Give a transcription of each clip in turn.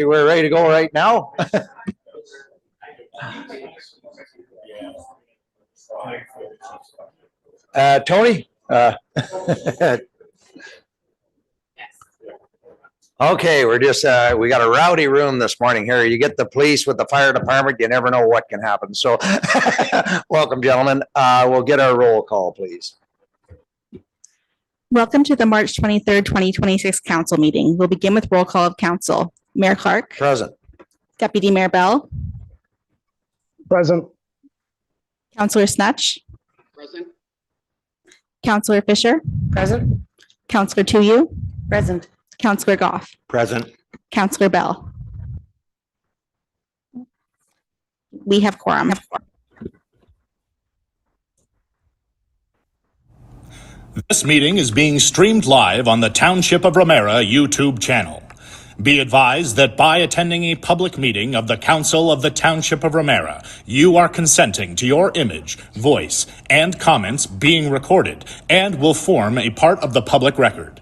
We're ready to go right now. Tony? Okay, we're just, we got a rowdy room this morning here. You get the police with the fire department, you never know what can happen. So welcome, gentlemen. We'll get our roll call, please. Welcome to the March 23rd, 2026 council meeting. We'll begin with roll call of council. Mayor Clark. Present. Deputy Mayor Bell. Present. Councillor Snatch. Present. Councillor Fisher. Present. Councillor Tuyu. Present. Councillor Goff. Present. Councillor Bell. We have quorum. This meeting is being streamed live on the Township of Ramara YouTube channel. Be advised that by attending a public meeting of the Council of the Township of Ramara, you are consenting to your image, voice, and comments being recorded and will form a part of the public record.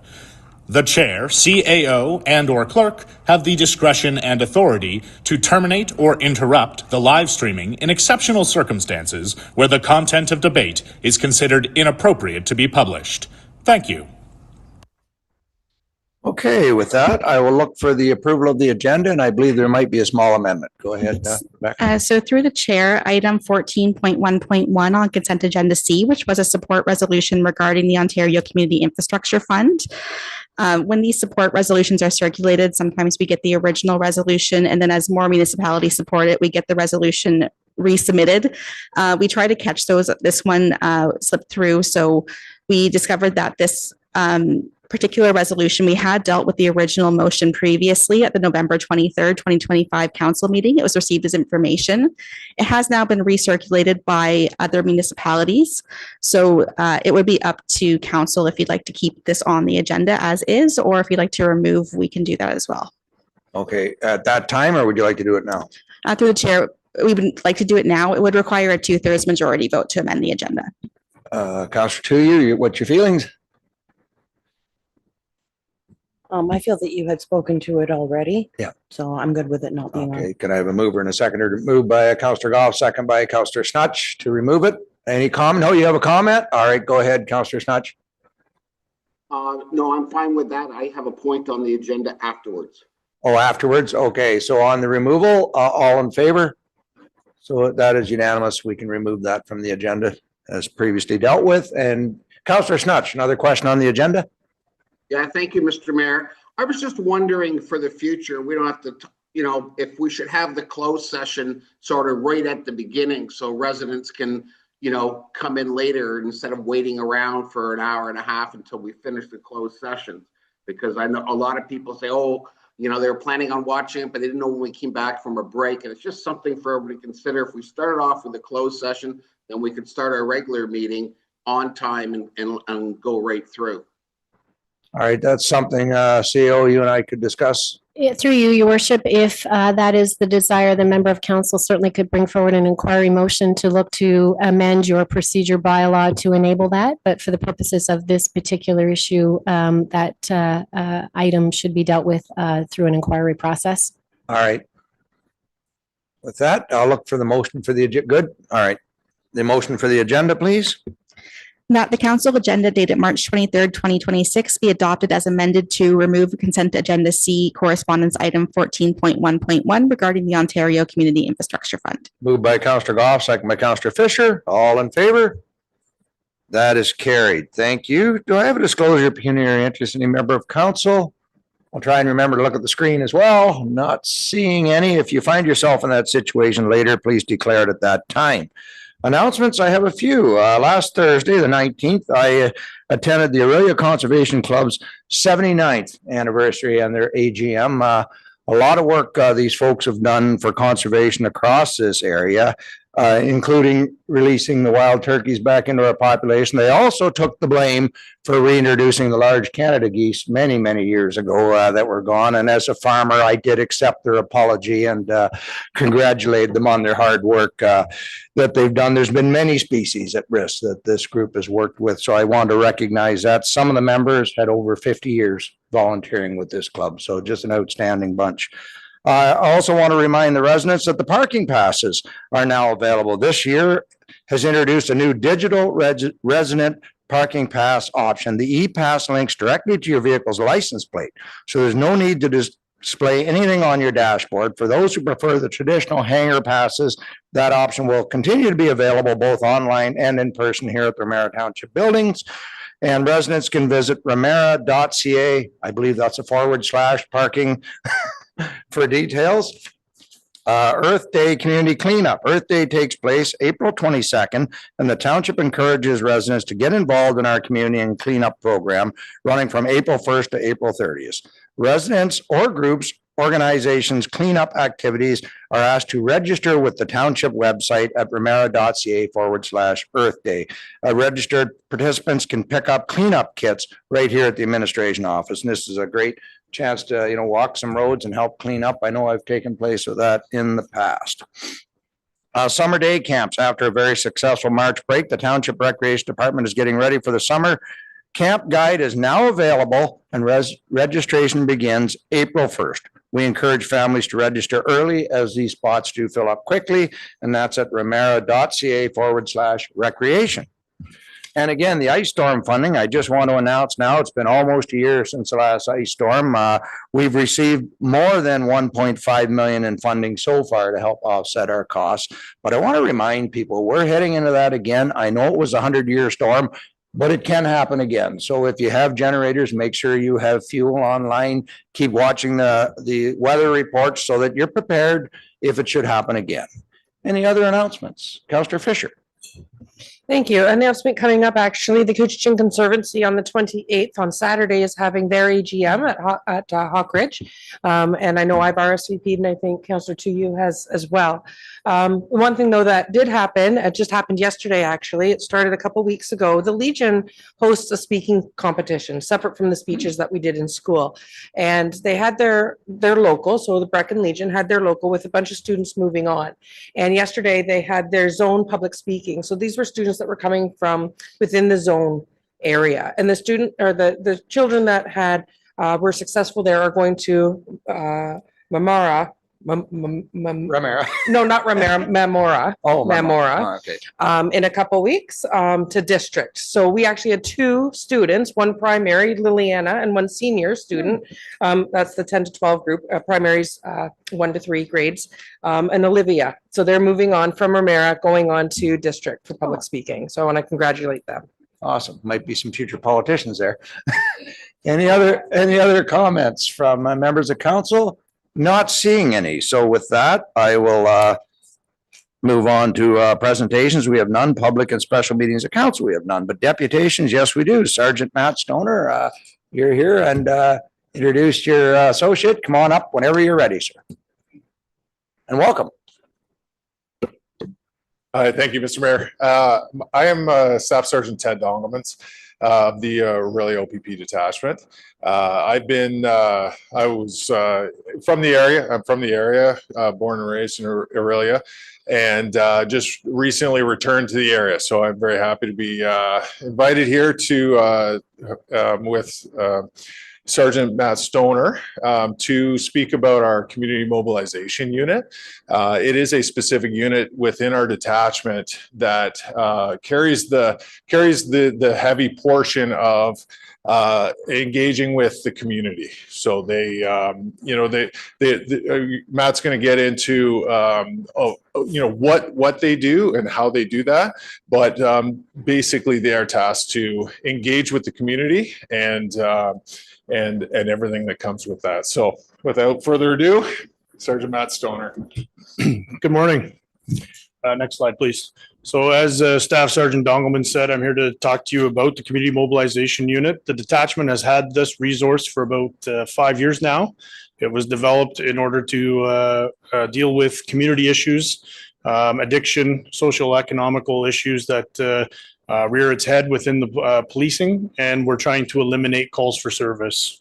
The chair, CAO, and/or clerk have the discretion and authority to terminate or interrupt the live streaming in exceptional circumstances where the content of debate is considered inappropriate to be published. Thank you. Okay, with that, I will look for the approval of the agenda, and I believe there might be a small amendment. Go ahead, Rebecca. So through the chair, item 14.1.1 on consent agenda C, which was a support resolution regarding the Ontario Community Infrastructure Fund. When these support resolutions are circulated, sometimes we get the original resolution, and then as more municipalities support it, we get the resolution resubmitted. We try to catch those. This one slipped through, so we discovered that this particular resolution, we had dealt with the original motion previously at the November 23rd, 2025 council meeting. It was received as information. It has now been recirculated by other municipalities. So it would be up to council if you'd like to keep this on the agenda as is, or if you'd like to remove, we can do that as well. Okay, at that time, or would you like to do it now? Through the chair, we would like to do it now. It would require a 2/3 majority vote to amend the agenda. Councillor Tuyu, what's your feelings? I feel that you had spoken to it already. Yeah. So I'm good with it not being on. Okay, can I have a mover and a seconder? Moved by Councillor Goff, second by Councillor Snatch to remove it. Any comment? No, you have a comment? All right, go ahead, Councillor Snatch. No, I'm fine with that. I have a point on the agenda afterwards. Oh, afterwards? Okay, so on the removal, all in favor? So that is unanimous. We can remove that from the agenda as previously dealt with. And Councillor Snatch, another question on the agenda? Yeah, thank you, Mr. Mayor. I was just wondering for the future, we don't have to, if we should have the closed session sort of right at the beginning so residents can, come in later instead of waiting around for an hour and a half until we finish the closed session. Because I know a lot of people say, they were planning on watching it, but they didn't know when we came back from a break. And it's just something for everybody to consider. If we started off with a closed session, then we could start our regular meeting on time and go right through. All right, that's something, CEO, you and I could discuss. Yeah, through you, your worship, if that is the desire, the member of council certainly could bring forward an inquiry motion to look to amend your procedure bylaw to enable that. But for the purposes of this particular issue, that item should be dealt with through an inquiry process. All right. With that, I'll look for the motion for the agenda. Good. All right. The motion for the agenda, please. That the council agenda dated March 23rd, 2026 be adopted as amended to remove consent agenda C correspondence item 14.1.1 regarding the Ontario Community Infrastructure Fund. Moved by Councillor Goff, second by Councillor Fisher. All in favor? That is carried. Thank you. Do I have a disclosure of pecuniary interest in any member of council? I'll try and remember to look at the screen as well. Not seeing any. If you find yourself in that situation later, please declare it at that time. Announcements, I have a few. Last Thursday, the 19th, I attended the Aurelia Conservation Club's 79th anniversary and their AGM. A lot of work these folks have done for conservation across this area, including releasing the wild turkeys back into our population. They also took the blame for reintroducing the large Canada geese many, many years ago that were gone. And as a farmer, I did accept their apology and congratulate them on their hard work that they've done. There's been many species at risk that this group has worked with. So I want to recognize that. Some of the members had over 50 years volunteering with this club. So just an outstanding bunch. I also want to remind the residents that the parking passes are now available. This year has introduced a new digital resident parking pass option. The e-pass links directly to your vehicle's license plate. So there's no need to display anything on your dashboard. For those who prefer the traditional hanger passes, that option will continue to be available both online and in person here at the Ramara Township buildings. And residents can visit ramara.ca. I believe that's a / parking for details. Earth Day Community Cleanup. Earth Day takes place April 22nd, and the township encourages residents to get involved in our community and cleanup program running from April 1st to April 30th. Residents or groups, organizations, cleanup activities are asked to register with the township website at ramara.ca / Earth Day. Registered participants can pick up cleanup kits right here at the administration office. And this is a great chance to, walk some roads and help clean up. I know I've taken place with that in the past. Summer day camps. After a very successful March break, the Township Recreation Department is getting ready for the summer. Camp guide is now available and registration begins April 1st. We encourage families to register early as these spots do fill up quickly, and that's at ramara.ca / recreation. And again, the ice storm funding, I just want to announce now, it's been almost a year since the last ice storm. We've received more than 1.5 million in funding so far to help offset our costs. But I want to remind people, we're heading into that again. I know it was a 100-year storm, but it can happen again. So if you have generators, make sure you have fuel online. Keep watching the weather reports so that you're prepared if it should happen again. Any other announcements? Councillor Fisher. Thank you. Announcement coming up, actually, the Couchiching Conservancy on the 28th on Saturday is having their AGM at Hawk Ridge. And I know I've RSVP'd, and I think Councillor Tuyu has as well. One thing though that did happen, it just happened yesterday actually, it started a couple weeks ago. The Legion hosts a speaking competition separate from the speeches that we did in school. And they had their local, so the Brecon Legion had their local with a bunch of students moving on. And yesterday they had their zone public speaking. So these were students that were coming from within the zone area. And the student or the children that had were successful there are going to Ramara. Ramara. No, not Ramara, Mamora. Oh, Mamora. Okay. In a couple weeks to district. So we actually had two students, one primary, Liliana, and one senior student. That's the 10 to 12 group, primaries 1 to 3 grades, and Olivia. So they're moving on from Ramara, going on to district for public speaking. So I want to congratulate them. Awesome. Might be some future politicians there. Any other comments from members of council? Not seeing any. So with that, I will move on to presentations. We have none. Public and special meetings of council, we have none. But deputations, yes, we do. Sergeant Matt Stoner, you're here, and introduce your associate. Come on up whenever you're ready, sir. And welcome. Thank you, Mr. Mayor. I am Staff Sergeant Ted Dongelmans of the Aurelia OPP detachment. I was from the area. I'm from the area, born and raised in Aurelia, and just recently returned to the area. So I'm very happy to be invited here to with Sergeant Matt Stoner to speak about our community mobilization unit. It is a specific unit within our detachment that carries the heavy portion of engaging with the community. So they, Matt's going to get into, what they do and how they do that. But basically they are tasked to engage with the community and everything that comes with that. So without further ado, Sergeant Matt Stoner. Good morning. Next slide, please. So as Staff Sergeant Dongelman said, I'm here to talk to you about the Community Mobilization Unit. The detachment has had this resource for about 5 years now. It was developed in order to deal with community issues, addiction, social economical issues that rear its head within the policing, and we're trying to eliminate calls for service.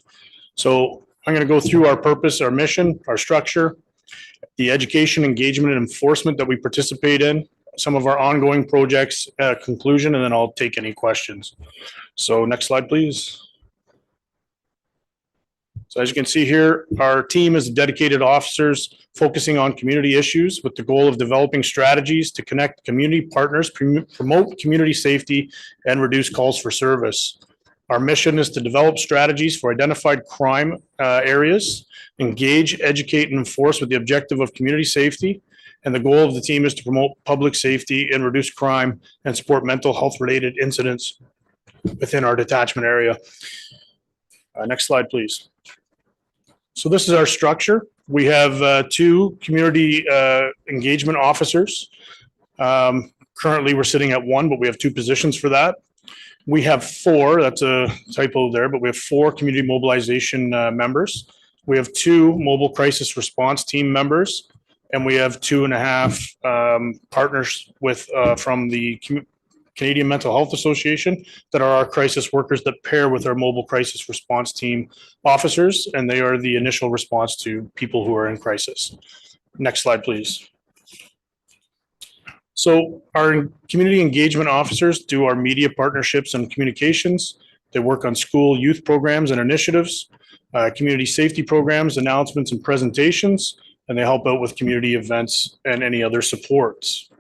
So I'm going to go through our purpose, our mission, our structure, the education, engagement, and enforcement that we participate in, some of our ongoing projects, conclusion, and then I'll take any questions. So next slide, please. So as you can see here, our team is dedicated officers focusing on community issues with the goal of developing strategies to connect community partners, promote community safety, and reduce calls for service. Our mission is to develop strategies for identified crime areas, engage, educate, and enforce with the objective of community safety. And the goal of the team is to promote public safety and reduce crime and support mental health related incidents within our detachment area. Next slide, please. So this is our structure. We have 2 community engagement officers. Currently, we're sitting at 1, but we have 2 positions for that. We have 4, that's a typo there, but we have 4 community mobilization members. We have 2 mobile crisis response team members, and we have 2.5 partners with from the Canadian Mental Health Association that are our crisis workers that pair with our mobile crisis response team officers, and they are the initial response to people who are in crisis. Next slide, please. So our community engagement officers do our media partnerships and communications. They work on school youth programs and initiatives, community safety programs, announcements, and presentations, and they help out with community events and any other supports.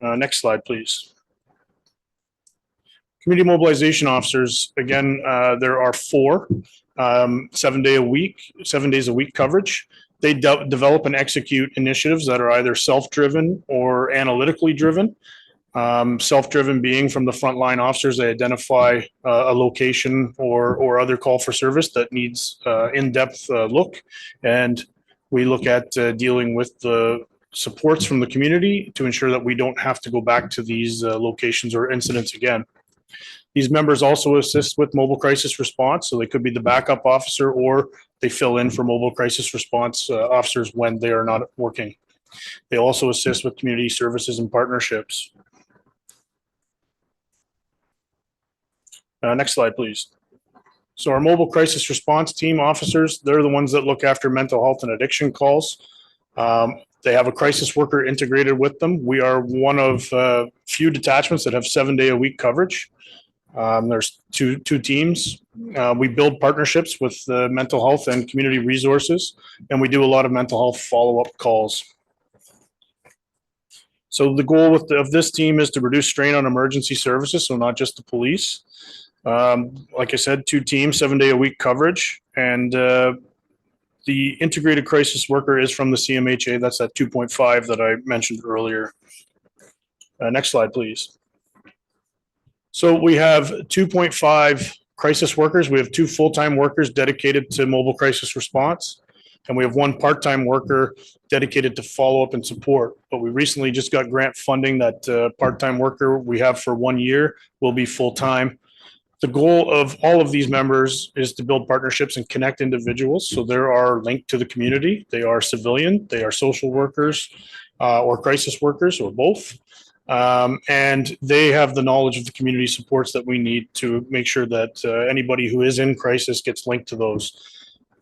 Next slide, please. Community mobilization officers, again, there are 4, 7 days a week coverage. They develop and execute initiatives that are either self-driven or analytically driven. Self-driven being from the frontline officers, they identify a location or other call for service that needs in-depth look. And we look at dealing with the supports from the community to ensure that we don't have to go back to these locations or incidents again. These members also assist with mobile crisis response, so they could be the backup officer or they fill in for mobile crisis response officers when they are not working. They also assist with community services and partnerships. Next slide, please. So our mobile crisis response team officers, they're the ones that look after mental health and addiction calls. They have a crisis worker integrated with them. We are one of few detachments that have 7-day-a-week coverage. There's two teams. We build partnerships with mental health and community resources, and we do a lot of mental health follow-up calls. So the goal of this team is to reduce strain on emergency services, so not just the police. Like I said, 2 teams, 7-day-a-week coverage, and the integrated crisis worker is from the CMHA. That's that 2.5 that I mentioned earlier. Next slide, please. So we have 2.5 crisis workers. We have 2 full-time workers dedicated to mobile crisis response, and we have 1 part-time worker dedicated to follow-up and support. But we recently just got grant funding that part-time worker we have for 1 year will be full-time. The goal of all of these members is to build partnerships and connect individuals. So they are linked to the community. They are civilian, they are social workers or crisis workers or both. And they have the knowledge of the community supports that we need to make sure that anybody who is in crisis gets linked to those.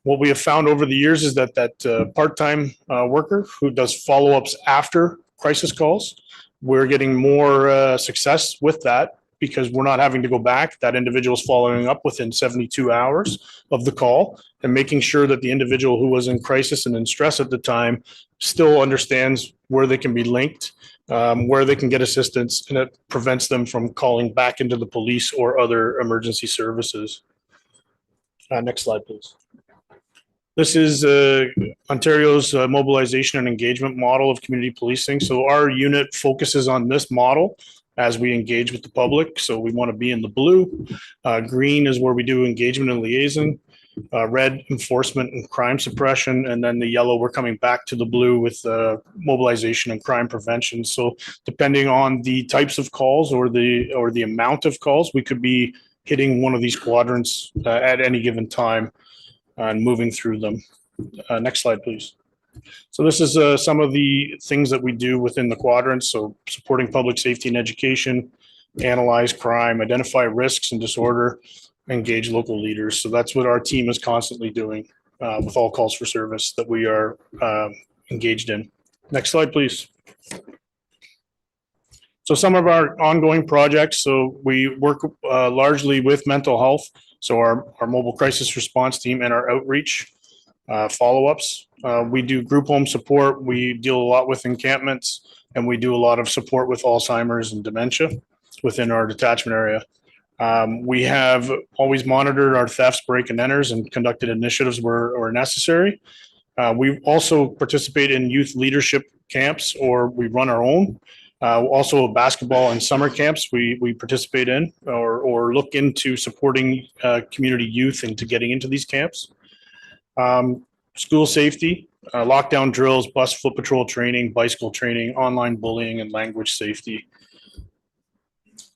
What we have found over the years is that part-time worker who does follow-ups after crisis calls, we're getting more success with that, because we're not having to go back. That individual is following up within 72 hours of the call and making sure that the individual who was in crisis and in stress at the time still understands where they can be linked, where they can get assistance, and it prevents them from calling back into the police or other emergency services. Next slide, please. This is Ontario's mobilization and engagement model of community policing. So our unit focuses on this model as we engage with the public. So we want to be in the blue. Green is where we do engagement and liaison. Red, enforcement and crime suppression. And then the yellow, we're coming back to the blue with mobilization and crime prevention. So depending on the types of calls or the amount of calls, we could be hitting one of these quadrants at any given time and moving through them. Next slide, please. So this is some of the things that we do within the quadrants. So supporting public safety and education, analyze crime, identify risks and disorder, engage local leaders. So that's what our team is constantly doing with all calls for service that we are engaged in. Next slide, please. So some of our ongoing projects, so we work largely with mental health So our mobile crisis response team and our outreach follow-ups. We do group home support. We deal a lot with encampments, and we do a lot of support with Alzheimer's and dementia within our detachment area. We have always monitored our thefts, break and enters, and conducted initiatives where necessary. We also participate in youth leadership camps, or we run our own. Also basketball and summer camps we participate in, or look into supporting community youth into getting into these camps. School safety, lockdown drills, bus foot patrol training, bicycle training, online bullying, and language safety.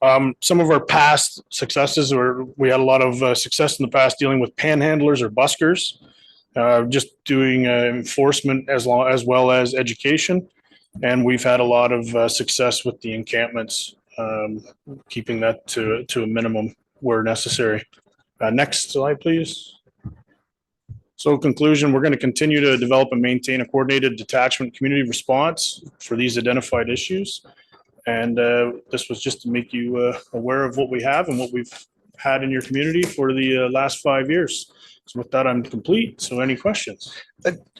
Some of our past successes, or we had a lot of success in the past dealing with panhandlers or buskers, just doing enforcement as well as education. And we've had a lot of success with the encampments, keeping that to a minimum where necessary. Next slide, please. So conclusion, we're going to continue to develop and maintain a coordinated detachment community response for these identified issues. And this was just to make you aware of what we have and what we've had in your community for the last 5 years. So with that, I'm complete. So any questions?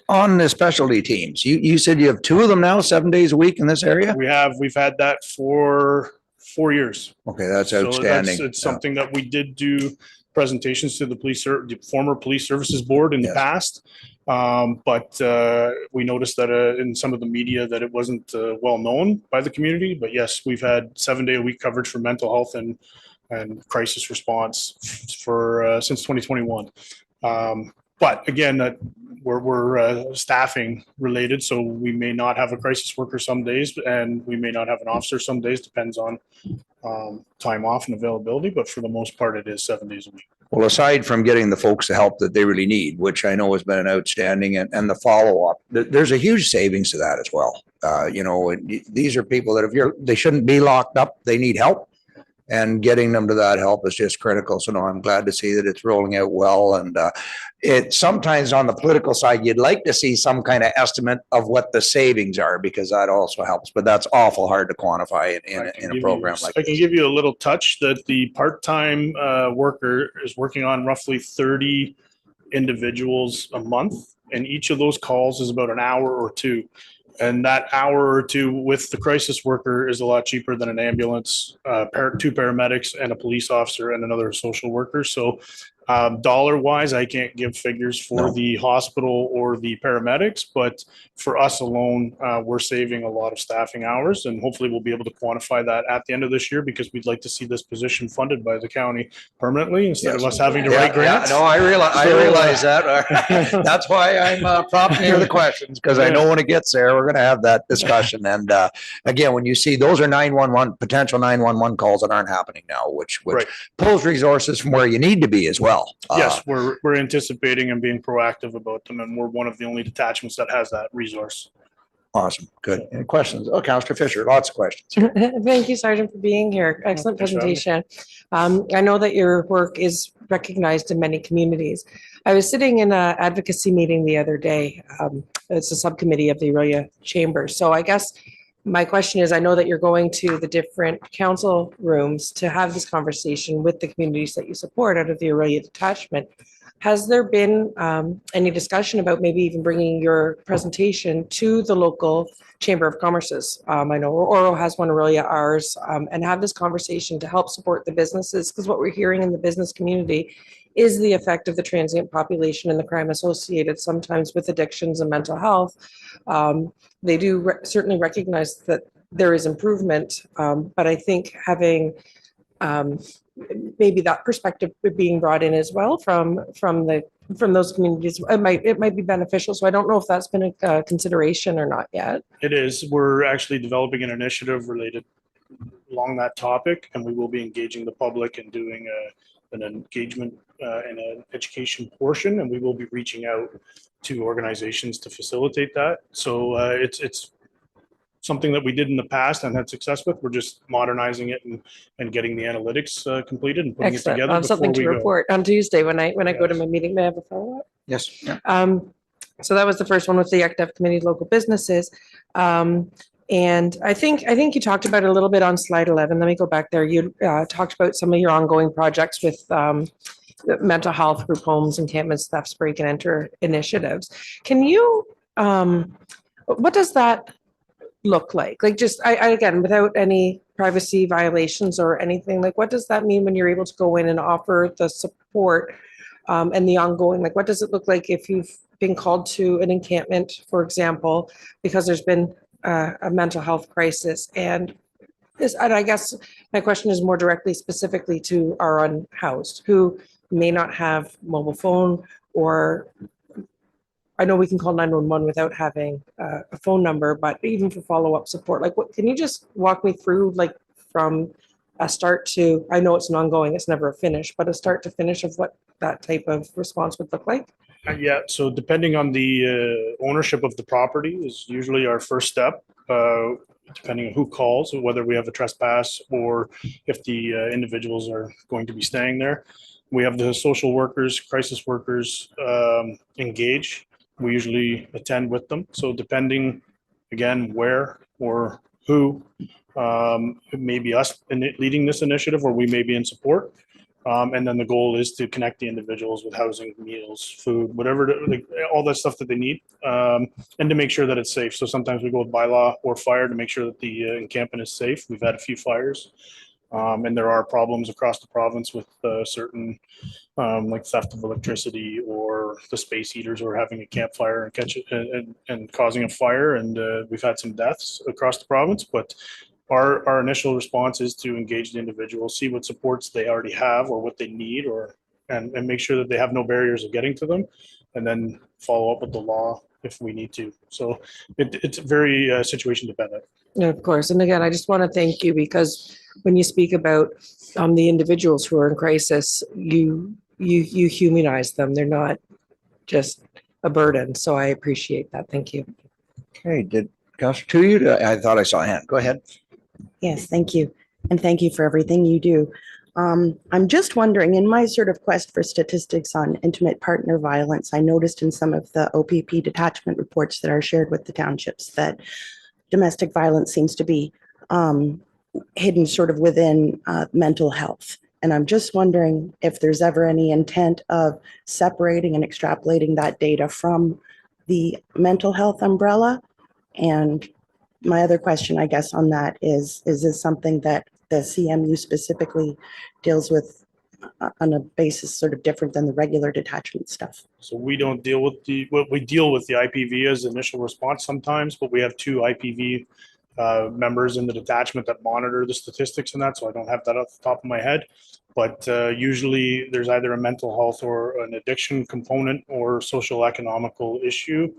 On the specialty teams, you said you have 2 of them now, 7 days a week in this area? We've had that for 4 years. Okay, that's So outstanding. it's something that we did do presentations to the former police services board in the past. But we noticed that in some of the media that it wasn't well known by the community. But yes, we've had 7-day-a-week coverage for mental health and crisis response for since 2021. But again, we're staffing related, so we may not have a crisis worker some days, and we may not have an officer some days. Depends on time off and availability, but for the most part, it is 7 days a week. Well, aside from getting the folks the help that they really need, which I know has been outstanding, and the follow-up, there's a huge savings to that as well. These are people that they shouldn't be locked up, they need help. And getting them to that help is just critical. So no, I'm glad to see that it's rolling out well. And it sometimes on the political side, you'd like to see some kind of estimate of what the savings are, because that also helps. But that's awful hard to quantify in a program like this. I can give you a little touch that the part-time worker is working on roughly 30 individuals a month. And each of those calls is about an hour or 2. And that hour or 2 with the crisis worker is a lot cheaper than an ambulance, 2 paramedics and a police officer and another social worker. So dollar wise, I can't give figures for the hospital or the paramedics, but for us alone, we're saving a lot of staffing hours, and hopefully we'll be able to quantify that at the end of this year, because we'd like to see this position funded by the county permanently instead of us having to write grants. No, I realize that. That's why I'm prompting you the questions, because I know when it gets there, we're going to have that discussion. And again, when you see those are 911 potential 911 calls that aren't happening now, which pulls resources from where you need to be as well. Yes, we're anticipating and being proactive about them, and we're one of the only detachments that has that resource. Awesome. Good. Any questions? Oh, Councillor Fisher, lots of questions. Thank you, Sergeant, for being here. Excellent presentation. I know that your work is recognized in many communities. I was sitting in an advocacy meeting the other day. It's a subcommittee of the Aurelia Chamber. So I guess my question is, I know that you're going to the different council rooms to have this conversation with the communities that you support out of the Aurelia detachment. Has there been any discussion about maybe even bringing your presentation to the local Chamber of Commerce's? I know Oro has one, Aurelia ours, and have this conversation to help support the businesses, because what we're hearing in the business community is the effect of the transient population and the crime associated sometimes with addictions and mental health. They do certainly recognize that there is improvement, but I think having maybe that perspective being brought in as well from those communities, it might be beneficial. So I don't know if that's been a consideration or not yet. It is. We're actually developing an initiative related along that topic, and we will be engaging the public and doing an engagement and an education portion, and we will be reaching out to organizations to facilitate that. So it's something that we did in the past and had success with. We're just modernizing it and getting the analytics completed and putting Excellent. it together. Something to report on Tuesday when I go to my meeting. May I have a follow-up? Yes. Yeah. So that was the first one with the ECDF committee, local businesses. And I think you talked about it a little bit on slide 11. Let me go back there. You talked about some of your ongoing projects with mental health, group homes, encampments, thefts, break and enter initiatives. Can you, what does that look like? Like just, I again, without any privacy violations or anything, like what does that mean when you're able to go in and offer the support and the ongoing, like what does it look like if you've been called to an encampment, for example, because there's been a mental health crisis and I guess my question is more directly specifically to our unhoused who may not have mobile phone, or I know we can call 911 without having a phone number, but even for follow-up support, like what, can you just walk me through like from a start to, I know it's an ongoing, it's never a finish, but a start to finish of what that type of response would look like? Yeah, so depending on the ownership of the property is usually our first step, depending on who calls, whether we have a trespass or if the individuals are going to be staying there. We have the social workers, crisis workers engage. We usually attend with them. So depending, again, where or who, it may be us leading this initiative or we may be in support. And then the goal is to connect the individuals with housing, meals, food, whatever, like, all that stuff that they need, and to make sure that it's safe. So sometimes we go with bylaw or fire to make sure that the encampment is safe. We've had a few fires, and there are problems across the province with certain like theft of electricity or the space heaters or having a campfire and catch it and causing a fire. And we've had some deaths across the province, but our initial response is to engage the individual, see what supports they already have or what they need, or and make sure that they have no barriers of getting to them, and then follow up with the law if we need to. So it's very situation dependent. Yeah, of course. And again, I just want to thank you because when you speak about the individuals who are in crisis, you humanize them. They're not just a burden. So I appreciate that. Thank you. Okay, did Councillor Tuohy? I thought I saw a hand. Go ahead. Yes, thank you. And thank you for everything you do. I'm just wondering, in my sort of quest for statistics on intimate partner violence, I noticed in some of the OPP detachment reports that are shared with the townships that domestic violence seems to be hidden sort of within mental health. And I'm just wondering if there's ever any intent of separating and extrapolating that data from the mental health umbrella. And my other question, I guess, on that is this something that the CMU specifically deals with on a basis sort of different than the regular detachment stuff? So we don't deal with we deal with the IPV as initial response sometimes, but we have two IPV members in the detachment that monitor the statistics and that. So I don't have that off the top of my head, but usually there's either a mental health or an addiction component or social economical issue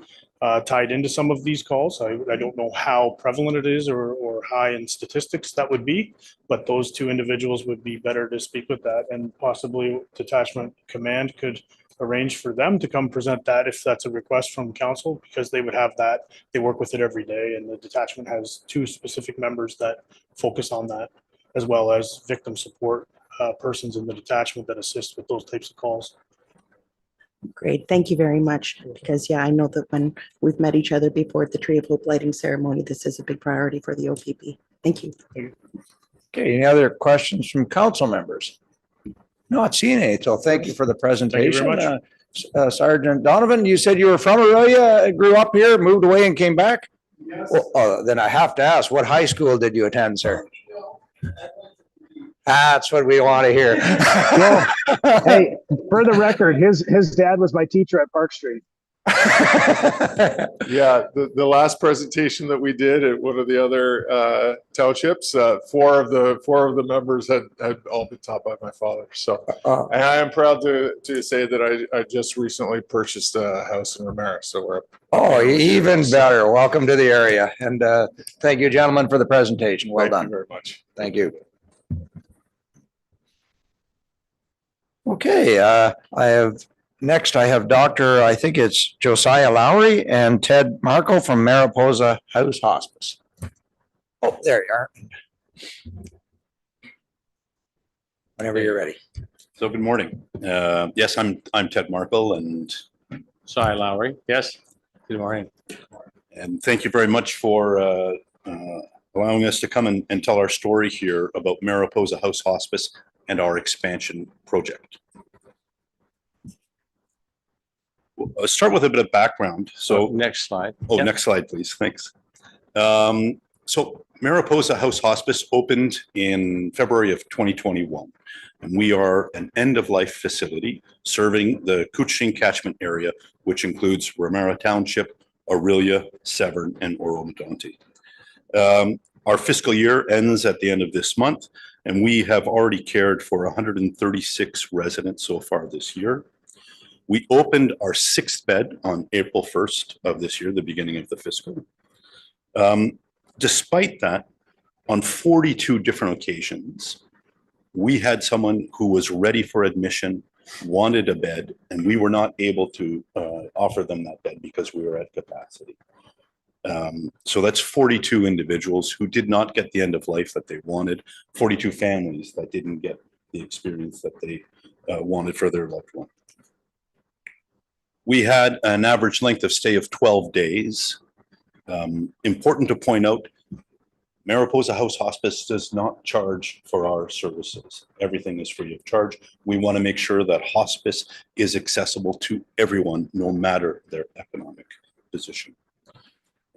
tied into some of these calls. I don't know how prevalent it is or high in statistics that would be, but those two individuals would be better to speak with that, and possibly detachment command could arrange for them to come present that if that's a request from council, because they would have that. They work with it every day, and the detachment has two specific members that focus on that, as well as victim support persons in the detachment that assist with those types of calls. Great, thank you very much. Because yeah, I know that when we've met each other before at the Tree of Hope lighting ceremony, this is a big priority for the OPP. Thank you. Okay, any other questions from council members? Not seeing any, so thank you for the presentation. Thank you very much. Sergeant Donovan, you said you were from Aurelia, grew up here, moved away and came back? Yes. Well, then I have to ask, what high school did you attend, sir? That's what we want to hear. Well, hey, for the record, his dad was my teacher at Park Street. Yeah, the last presentation that we did at one of the other townships, four of the members had all been taught by my father. So, and I am proud to say that I just recently purchased a house in Ramara. So we're even better. Welcome to the area, and thank you, gentlemen, for the presentation. Well done. Thank you very much. Thank you. Okay, I have Dr. I think it's Josiah Lowry and Ted Marco from Mariposa House Hospice. Oh, there you are. Whenever you're ready. So good morning. Yes, I'm Ted Markle and Josiah Lowry. Yes. Good morning. And thank you very much for allowing us to come and tell our story here about Mariposa House Hospice and our expansion project. start with a bit of background. So next slide. Oh, Yep. next slide, please. Thanks. So Mariposa House Hospice opened in February of 2021. And we are an end-of-life facility serving the Couchiching catchment area, which includes Ramara Township, Aurelia, Severn, and Oro-Medonte. Our fiscal year ends at the end of this month, and we have already cared for 136 residents so far this year. We opened our 6th bed on April 1st of this year, the beginning of the fiscal. Despite that, on 42 different occasions, we had someone who was ready for admission, wanted a bed, and we were not able to offer them that bed because we were at capacity. So that's 42 individuals who did not get the end of life that they wanted, 42 families that didn't get the experience that they wanted for their loved one. We had an average length of stay of 12 days. Important to point out, Mariposa House Hospice does not charge for our services. Everything is free of charge. We want to make sure that hospice is accessible to everyone, no matter their economic position.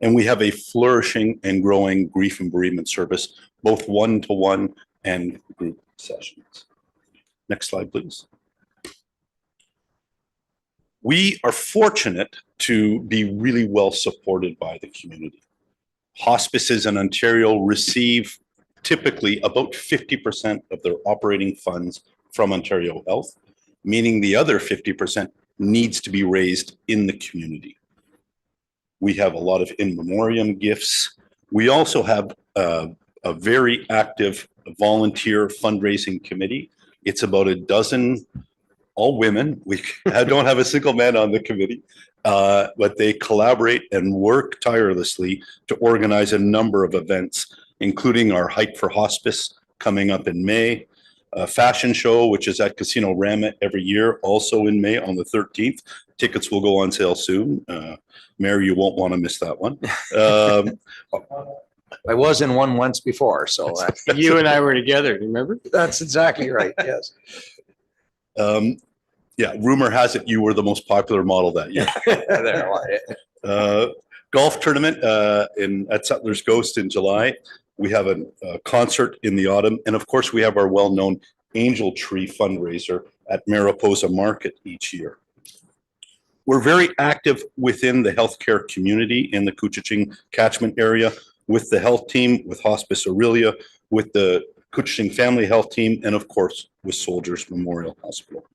And we have a flourishing and growing grief and bereavement service, both one-to-one and group sessions. Next slide, please. We are fortunate to be really well supported by the community. Hospices in Ontario receive typically about 50% of their operating funds from Ontario Health, meaning the other 50% needs to be raised in the community. We have a lot of in memoriam gifts. We also have a very active volunteer fundraising committee. It's about a dozen, all women. We don't have a single man on the committee, but they collaborate and work tirelessly to organize a number of events, including our Hike for Hospice coming up in May, a fashion show, which is at Casino Ramit every year, also in May on the 13th. Tickets will go on sale soon. Mayor, you won't want to miss that one. I was in one once before, so. You and I were together, remember? That's exactly right, yes. Yeah, rumor has it you were the most popular model that year. Golf tournament at Sutler's Ghost in July. We have a concert in the autumn. And of course, we have our well-known Angel Tree fundraiser at Mariposa Market each year. We're very active within the healthcare community in the Couchiching catchment area with the health team, with Hospice Aurelia, with the Couchiching Family Health Team, and of course, with Soldiers Memorial Hospital.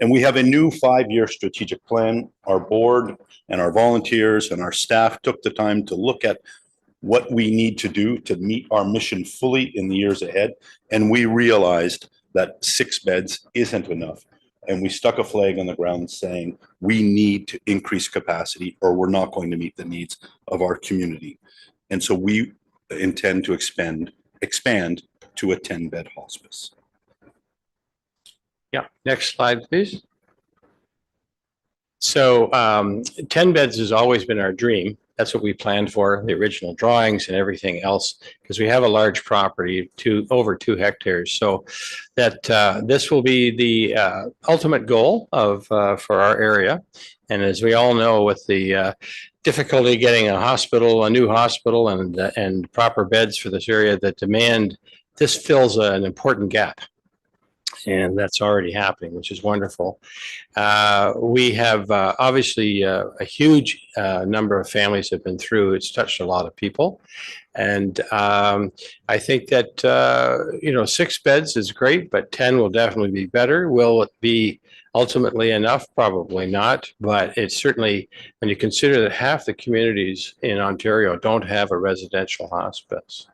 And we have a new 5-year strategic plan. Our board and our volunteers and our staff took the time to look at what we need to do to meet our mission fully in the years ahead. And we realized that 6 beds isn't enough. And we stuck a flag on the ground saying we need to increase capacity or we're not going to meet the needs of our community. And so we intend to expand to a 10-bed hospice. Yeah, next slide, please. So 10 beds has always been our dream. That's what we planned for, the original drawings and everything else, because we have a large property, over 2 hectares. So that this will be the ultimate goal of for our area. And as we all know, with the difficulty getting a hospital, a new hospital, and proper beds for this area, that demand, this fills an important gap. And that's already happening, which is wonderful. We have obviously a huge number of families have been through. It's touched a lot of people. And I think that, 6 beds is great, but 10 will definitely be better. Will it be ultimately enough? Probably not. But it's certainly, when you consider that half the communities in Ontario don't have a residential hospice.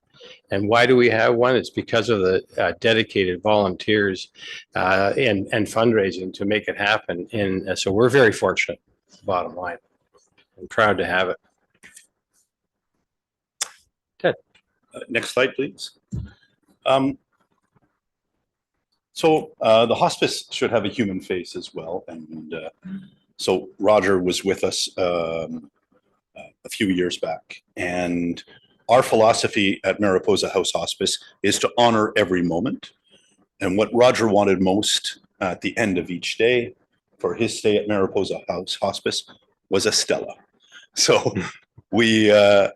And why do we have one? It's because of the dedicated volunteers and fundraising to make it happen. And so we're very fortunate, bottom line. I'm proud to have it. Ted. Next slide, please. So the hospice should have a human face as well. And so Roger was with us a few years back. And our philosophy at Mariposa House Hospice is to honor every moment. And what Roger wanted most at the end of each day for his stay at Mariposa House Hospice was a Stella. So we,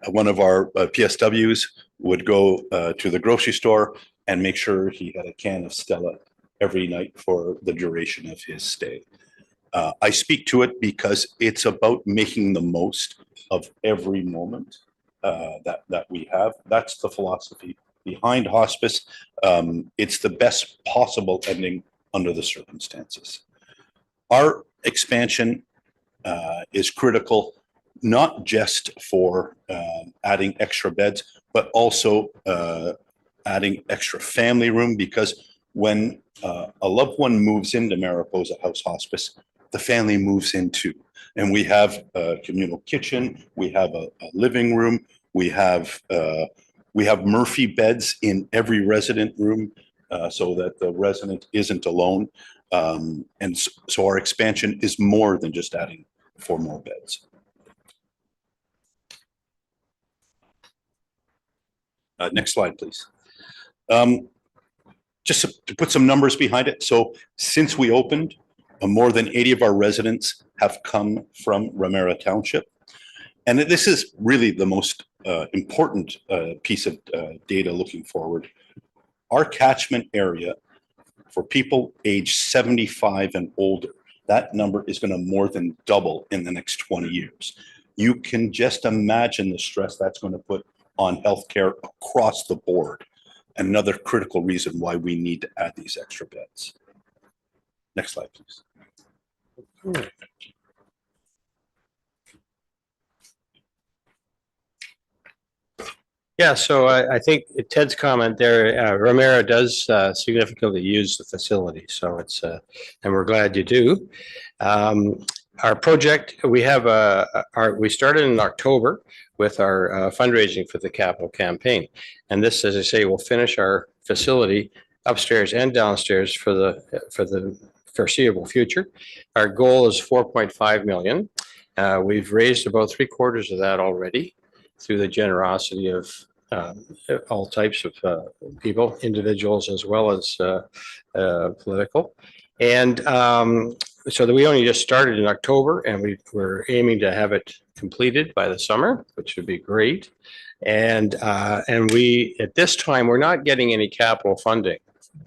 one of our PSWs would go to the grocery store and make sure he had a can of Stella every night for the duration of his stay. I speak to it because it's about making the most of every moment that we have. That's the philosophy behind hospice. It's the best possible ending under the circumstances. Our expansion is critical, not just for adding extra beds, but also adding extra family room, because when a loved one moves into Mariposa House Hospice, the family moves in too. And we have a communal kitchen, we have a living room, we have Murphy beds in every resident room so that the resident isn't alone. And so our expansion is more than just adding 4 more beds. Next slide, please. Just to put some numbers behind it. So since we opened, more than 80 of our residents have come from Ramara Township. And this is really the most important piece of data looking forward. Our catchment area for people aged 75 and older, that number is going to more than double in the next 20 years. You can just imagine the stress that's going to put on healthcare across the board. Another critical reason why we need to add these extra beds. Next slide, please. Yeah, so I think Ted's comment there, Ramara does significantly use the facility. So it's, and we're glad you do. Our project, we have we started in October with our fundraising for the capital campaign. And this, as I say, will finish our facility upstairs and downstairs for the foreseeable future. Our goal is 4.5 million. We've raised about 3/4 of that already through the generosity of all types of people, individuals as well as political. And so that we only just started in October, and we're aiming to have it completed by the summer, which would be great. And we, at this time, we're not getting any capital funding.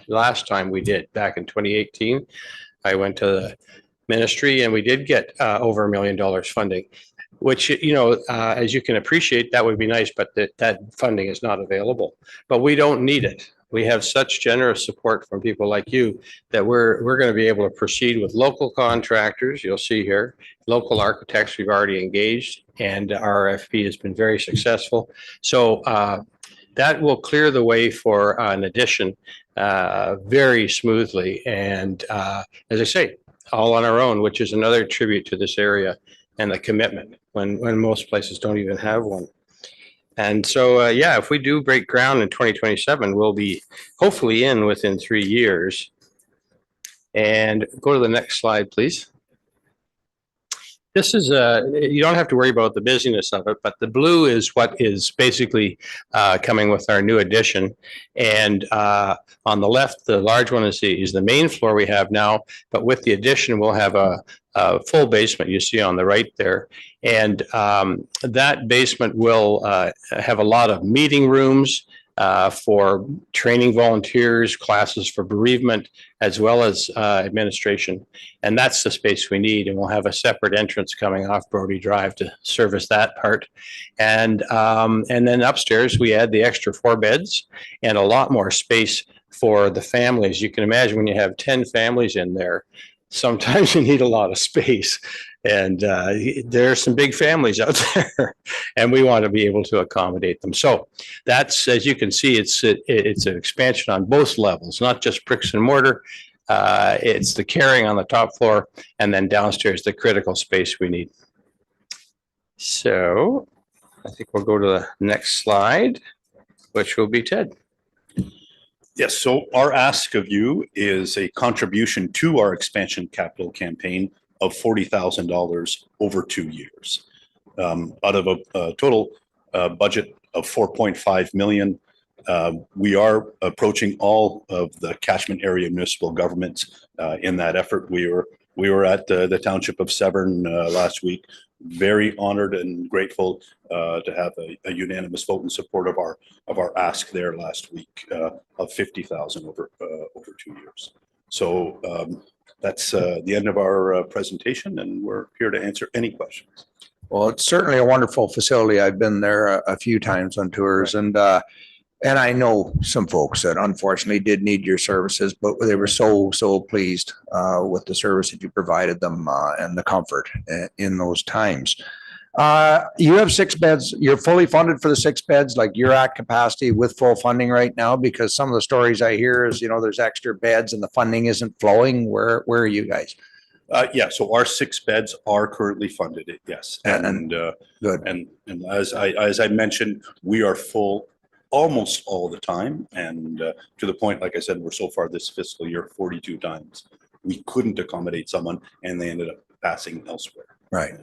Last time we did, back in 2018, I went to the ministry and we did get over $1 million funding, which, you know, as you can appreciate, that would be nice, but that funding is not available. But we don't need it. We have such generous support from people like you that we're going to be able to proceed with local contractors. You'll see here, local architects we've already engaged, and RFP has been very successful. So that will clear the way for an addition very smoothly. And as I say, all on our own, which is another tribute to this area and the commitment when most places don't even have one. And so, yeah, if we do break ground in 2027, we'll be hopefully in within 3 years. And go to the next slide, please. This is you don't have to worry about the busyness of it, but the blue is what is basically coming with our new addition. And on the left, the large one is the main floor we have now, but with the addition, we'll have a full basement you see on the right there. And that basement will have a lot of meeting rooms for training volunteers, classes for bereavement, as well as administration. And that's the space we need. And we'll have a separate entrance coming off Brody Drive to service that part. And then upstairs, we add the extra 4 beds and a lot more space for the families. You can imagine when you have 10 families in there, sometimes you need a lot of space. And there are some big families out there, and we want to be able to accommodate them. So that's, as you can see, it's an expansion on both levels, not just bricks and mortar. It's the caring on the top floor, and then downstairs, the critical space we need. So I think we'll go to the next slide, which will be Ted. Yes, so our ask of you is a contribution to our expansion capital campaign of $40,000 over 2 years. Out of a total budget of 4.5 million, we are approaching all of the catchment area municipal governments in that effort. We We were at the Township of Severn last week. Very honored and grateful to have a unanimous vote in support of our ask there last week of 50,000 over 2 years. So that's the end of our presentation, and we're here to answer any questions. Well, it's certainly a wonderful facility. I've been there a few times on tours, and I know some folks that unfortunately did need your services, but they were so pleased with the service that you provided them and the comfort in those times. You have 6 beds. You're fully funded for the 6 beds, like you're at capacity with full funding right now, because some of the stories I hear is, there's extra beds and the funding isn't flowing. Where are you guys? Yeah, so our 6 beds are currently funded, yes. And good. And as I mentioned, we are full almost all the time. And to the point, like I said, we're so far this fiscal year 42 times. We couldn't accommodate someone and they ended up passing elsewhere. Right.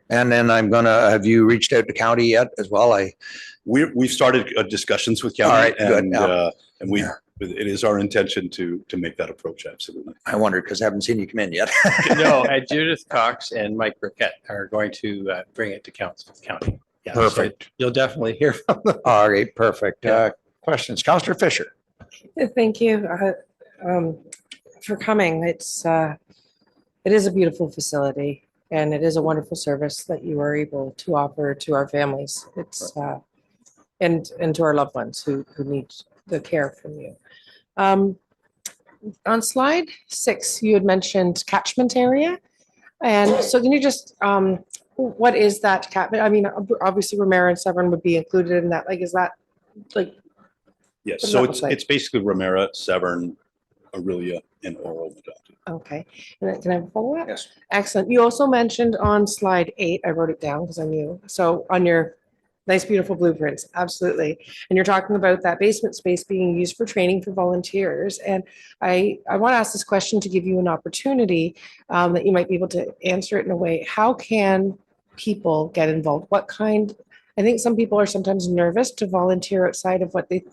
And then have you reached out to county yet as well? We've started discussions with county. All right, good. And it is our intention to make that approach, absolutely. I wondered because I haven't seen you come in yet. No, Judith Cox and Mike Burkett are going to bring it to county. Yeah, Perfect. So you'll definitely hear from them. All right, perfect. Yeah. Questions, Councillor Fisher? Thank you for coming. It is a beautiful facility, and it is a wonderful service that you are able to offer to our families. It's and to our loved ones who need the care from you. On slide 6, you had mentioned catchment area, and so can you just what is that catchment? I mean, obviously Ramara and Severn would be included in that. Like, is that like? Yes, so it's basically Ramara, Severn, Aurelia, and Oro. Okay, and then can I have a follow-up? Yes. Excellent. You also mentioned on slide 8, I wrote it down because I knew. So on your nice, beautiful blueprints, absolutely. And you're talking about that basement space being used for training for volunteers. And I want to ask this question to give you an opportunity that you might be able to answer it in a way. How can people get involved? I think some people are sometimes nervous to volunteer outside of what they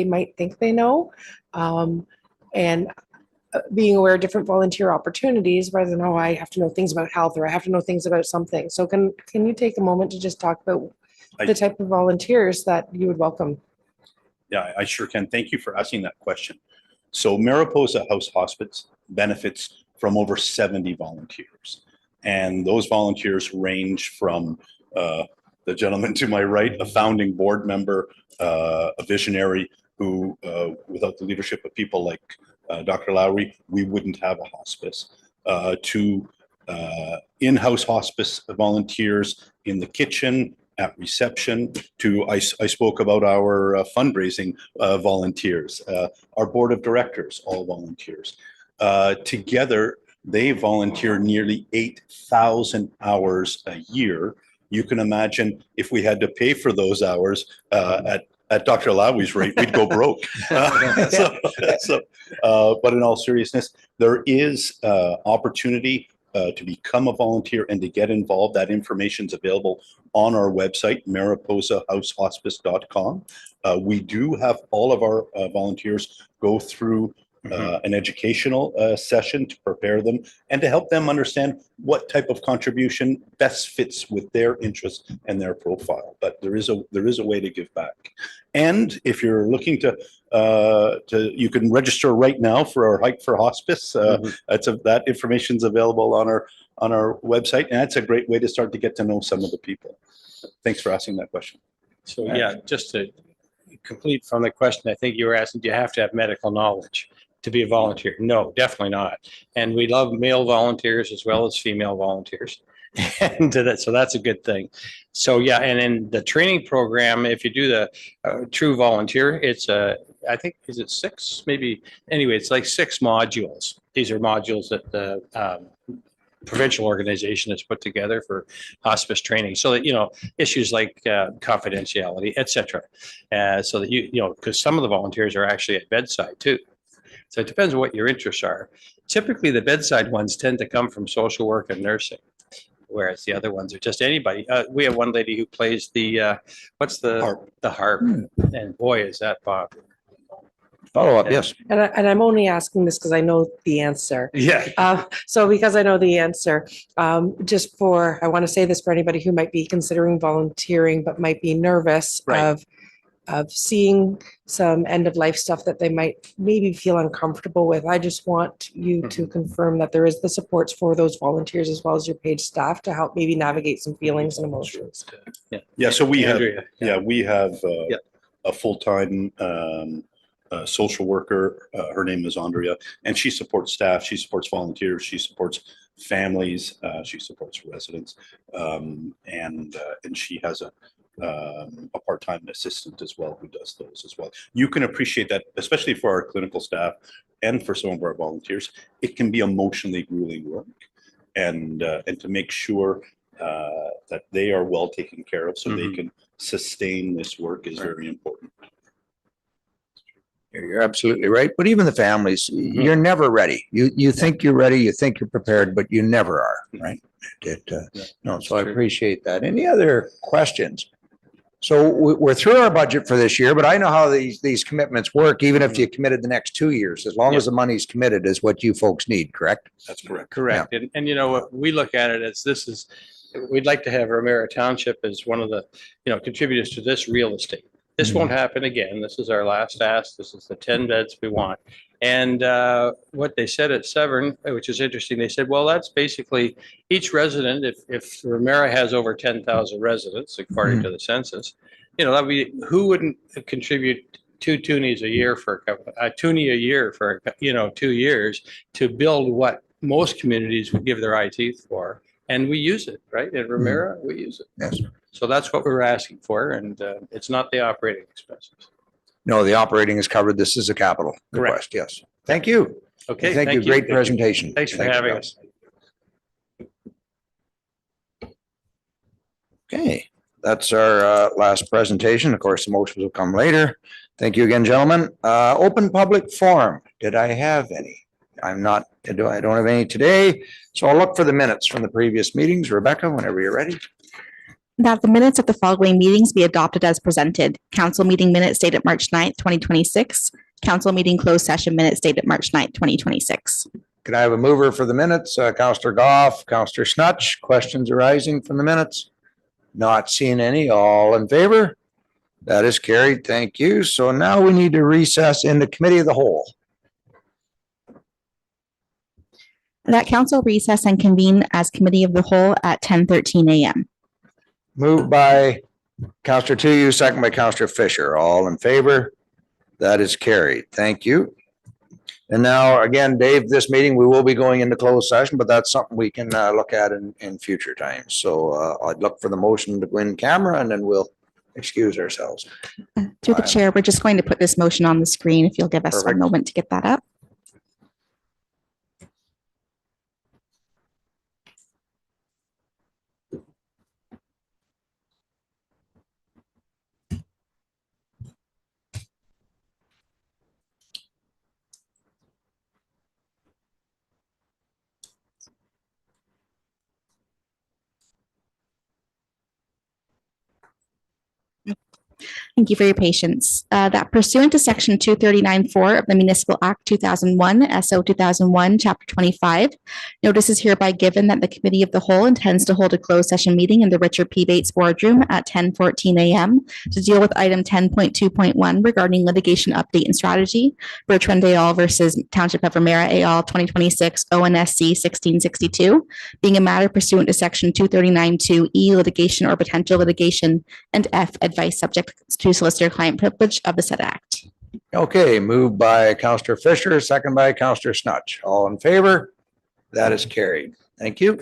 might think they know. And being aware of different volunteer opportunities rather than, I have to know things about health or I have to know things about something. So can you take a moment to just talk about the type of volunteers that you would welcome? Yeah, I sure can. Thank you for asking that question. So Mariposa House Hospice benefits from over 70 volunteers. And those volunteers range from the gentleman to my right, a founding board member, a visionary who, without the leadership of people like Dr. Lowry, we wouldn't have a hospice, to in-house hospice volunteers in the kitchen, at reception, to I spoke about our fundraising volunteers, our board of directors, all volunteers. Together, they volunteer nearly 8,000 hours a year. You can imagine if we had to pay for those hours at Dr. Lowry's rate, we'd go broke. But in all seriousness, there is opportunity to become a volunteer and to get involved. That information is available on our website, mariposahousehospice.com. We do have all of our volunteers go through an educational session to prepare them and to help them understand what type of contribution best fits with their interests and their profile. But there is a way to give back. And if you're looking to you can register right now for our Hike for Hospice. That information is available on our website, and that's a great way to start to get to know some of the people. Thanks for asking that question. So yeah, just to complete from the question, I think you were asking, do you have to have medical knowledge to be a volunteer? No, definitely not. And we love male volunteers as well as female volunteers. And so that's a good thing. So yeah, and in the training program, if you do the true volunteer, it's I think, is it 6? Maybe, anyway, it's like 6 modules. These are modules that the provincial organization has put together for hospice training, so that issues like confidentiality, etc. So that because some of the volunteers are actually at bedside too. So it depends on what your interests are. Typically, the bedside ones tend to come from social work and nursing, whereas the other ones are just anybody. We have one lady who plays the what's the harp. The harp, and boy, is that popular. Follow up, yes. And I'm only asking this because I know the answer. Yeah. So because I know the answer, I want to say this for anybody who might be considering volunteering, but might be nervous Right. of seeing some end of life stuff that they might maybe feel uncomfortable with. I just want you to confirm that there is the supports for those volunteers as well as your paid staff to help maybe navigate some feelings and emotions. Yeah, so we have, Andrea, we have Yeah. a full-time social worker. Her name is Andrea, and she supports staff, she supports volunteers, she supports families, she supports residents. And she has a part-time assistant as well who does those as well. You can appreciate that, especially for our clinical staff and for some of our volunteers. It can be emotionally grueling work, and to make sure that they are well taken care of so they can sustain this work is very important. You're absolutely right. But even the families, you're never ready. You think you're ready, you think you're prepared, but you never are, right? No, so I appreciate that. Any other questions? So we're through our budget for this year, but I know how these commitments work, even if you committed the next 2 years, as long as the money's committed is what you folks need, correct? That's correct. Correct. And you know, what we look at it as we'd like to have Ramara Township as one of the, contributors to this real estate. This won't happen again. This is our last ask. This is the 10 beds we want. And what they said at Severn, which is interesting, they said, well, that's basically each resident, if Ramara has over 10,000 residents, according to the census, that'd be, who wouldn't contribute two toonies a year for a toonie a year for, 2 years to build what most communities would give their eye teeth for. And we use it, right? In Ramara, we use it. Yes. So that's what we're asking for. And it's not the operating expenses. No, the operating is covered. This is a capital request. Yes. Thank you. Okay. Thank you. Great presentation. Thanks for having us. Okay, that's our last presentation. Of course, the motions will come later. Thank you again, gentlemen. Open public forum. Did I have any? I don't have any today. So I'll look for the minutes from the previous meetings. Rebecca, whenever you're ready. That the minutes of the following meetings be adopted as presented. Council meeting minutes dated March 9th, 2026. Council meeting closed session minutes dated March 9th, 2026. Could I have a mover for the minutes? Councillor Goff, Councillor Snutch, questions arising from the minutes? Not seeing any. All in favor? That is carried. Thank you. So now we need to recess into committee of the whole. That council recess and convene as committee of the whole at 10:13 a.m. Moved by Councillor Tuyu, second by Councillor Fisher. All in favor? That is carried. Thank you. And now, again, Dave, this meeting, we will be going into closed session, but that's something we can look at in future times. So I'd look for the motion to go in camera and then we'll excuse ourselves. Through the chair, we're just going to put this motion on the screen if you'll give us Perfect. one moment to get that up. Thank you for your patience. That pursuant to section 239(4) of the Municipal Act 2001, SO 2001, Chapter 25, notice is hereby given that the Committee of the Whole intends to hold a closed session meeting in the Richard P. Bates Boardroom at 10:14 a.m. to deal with item 10.2.1 regarding litigation update and strategy, Bertrand et al. Versus Township of Ramara et al. 2026 ONSC 1662, being a matter pursuant to section 239(2)(e) litigation or potential litigation, and F advice subject to solicitor-client privilege of the said act. Okay, moved by Councillor Fisher, second by Councillor Snutch. All in favor? That is carried. Thank you.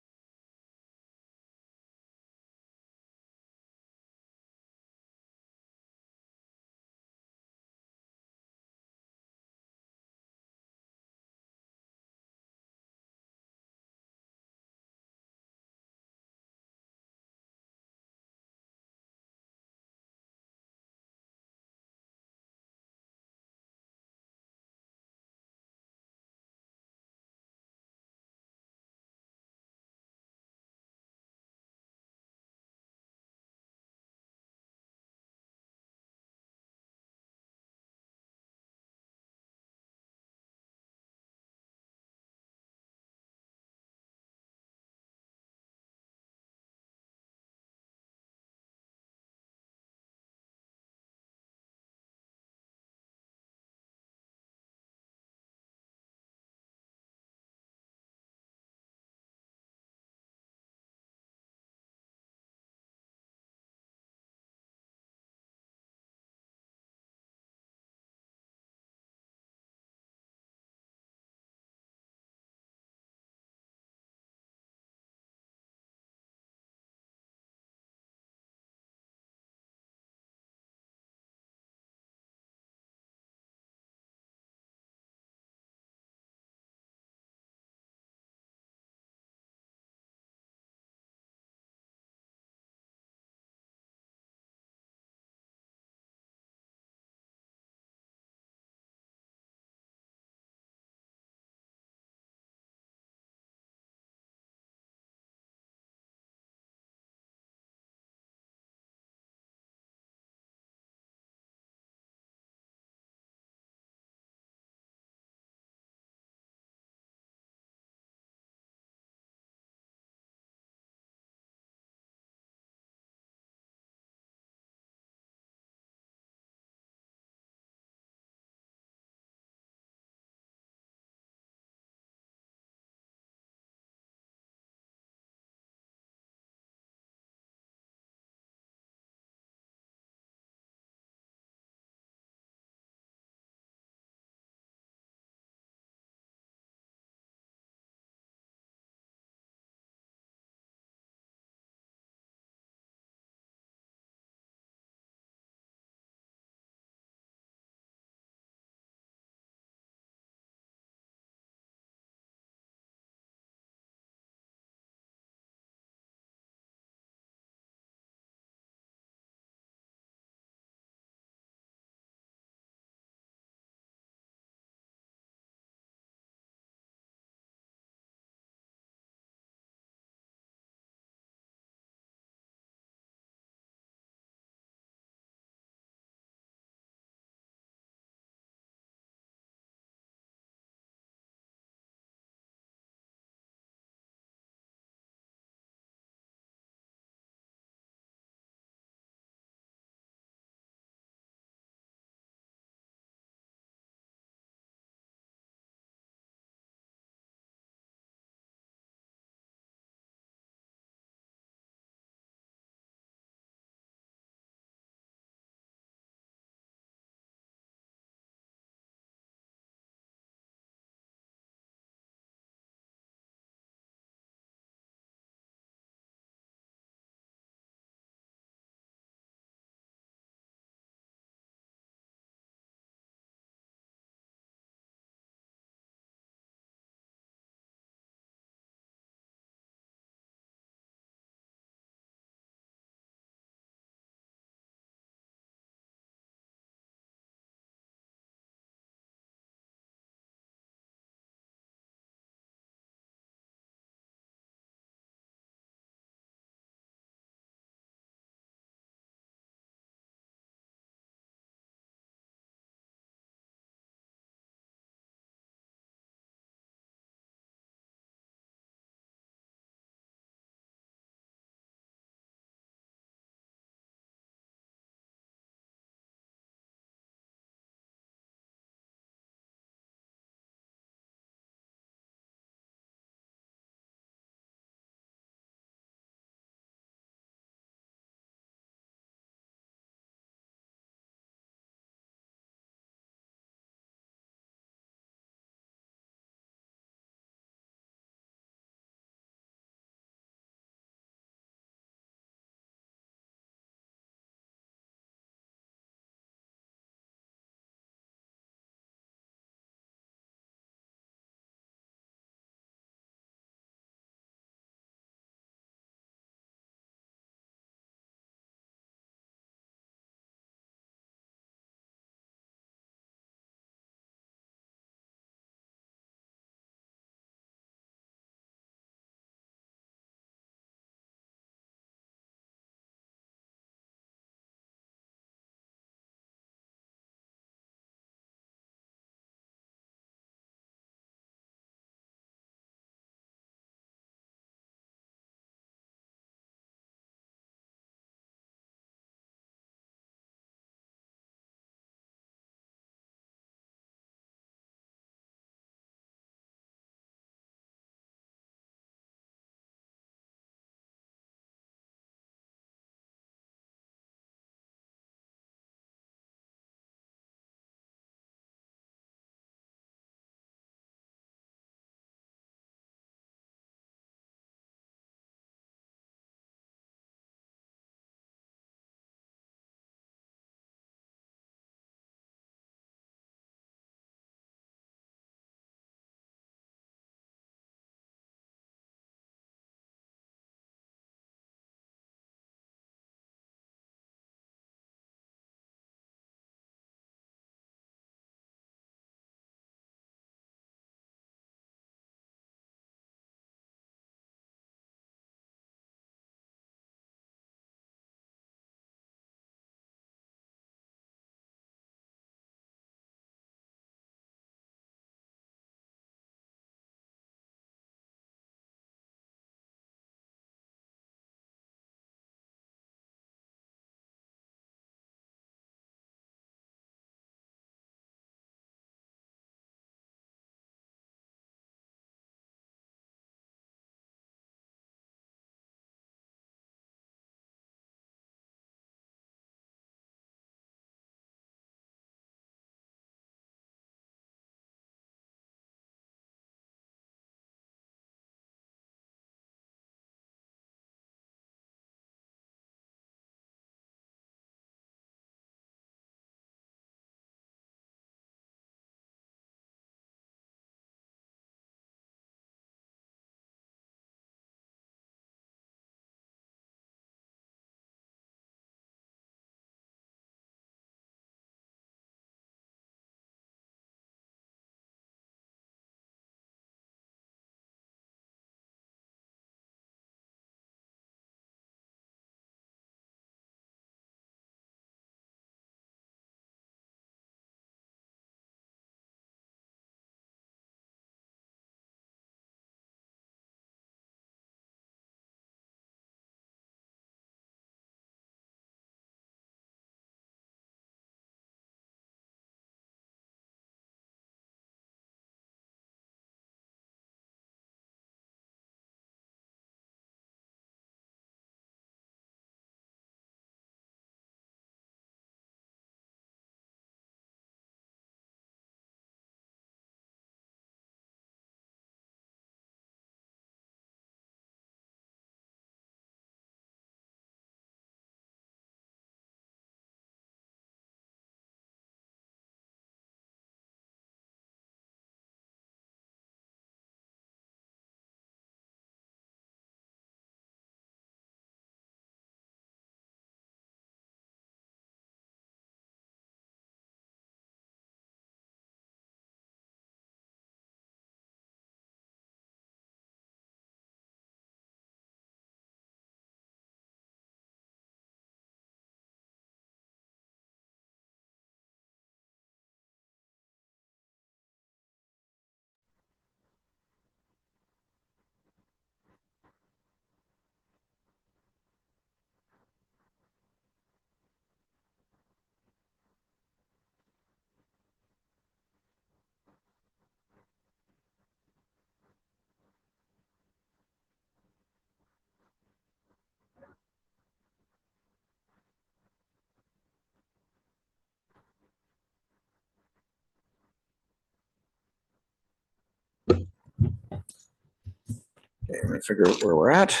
Okay, let me figure out where we're at.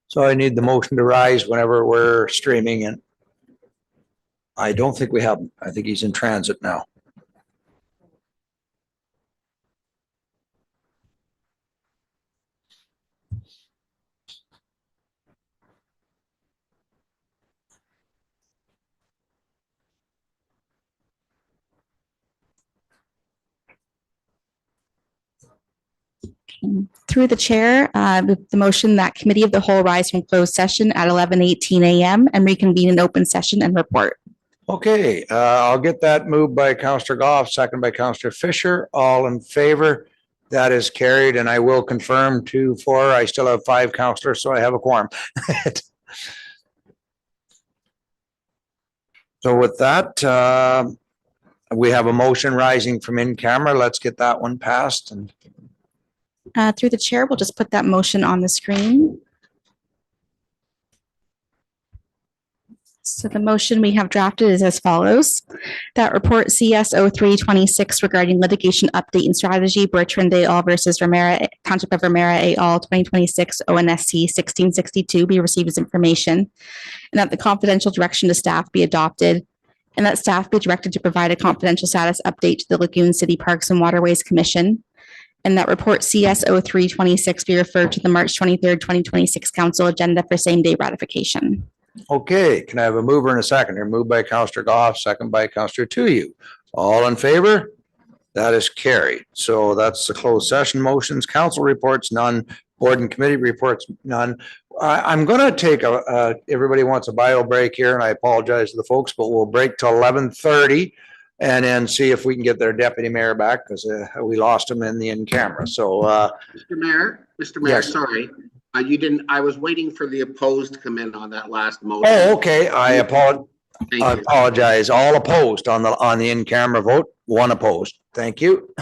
So I need the motion to rise whenever we're streaming, and I don't think we have, I think he's in transit now. Through the chair, the motion that committee of the whole rise from closed session at 11:18 a.m. and reconvene in open session and report. Okay, I'll get that moved by Counselor Goff, second by Counselor Fisher. All in favor? That is carried, and I will confirm 2-4. I still have 5 counselors, so I have a quorum. So with that, we have a motion rising from in camera. Let's get that one passed. And Through the chair, we'll just put that motion on the screen. So the motion we have drafted is as follows. That report CS 0326 regarding litigation update and strategy, Bertrand et al. Versus Ramara, Township of Ramara et al. 2026 ONSC 1662 be received as information, and that the confidential direction to staff be adopted, and that staff be directed to provide a confidential status update to the Lagoon City Parks and Waterways Commission, and that report CS 0326 be referred to the March 23rd, 2026 council agenda for same day ratification. okay, can I have a mover and a seconder? Moved by Counselor Goff, second by Counselor Tuyu. All in favor? That is carried. So that's the closed session motions. Council reports, none. Board and committee reports, none. I'm going to take everybody wants a bio break here, and I apologize to the folks, but we'll break till 11:30 and then see if we can get their deputy mayor back, because we lost him in the in camera. So, Mr. Mayor, yes. Sorry. You didn't, I was waiting for the opposed to come in on that last motion. Oh, okay. I Thank you. apologize. All opposed on the in-camera vote, one opposed. Thank you.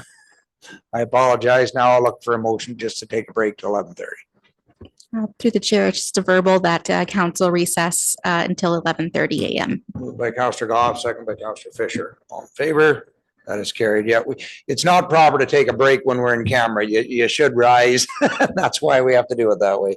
I apologize. Now I'll look for a motion just to take a break to 11:30. Through the chair, it's just a verbal that council recess until 11:30 a.m. Moved by Counselor Goff, second by Counselor Fisher. All in favor? That is carried. Yeah, it's not proper to take a break when we're in camera. You should rise. That's why we have to do it that way.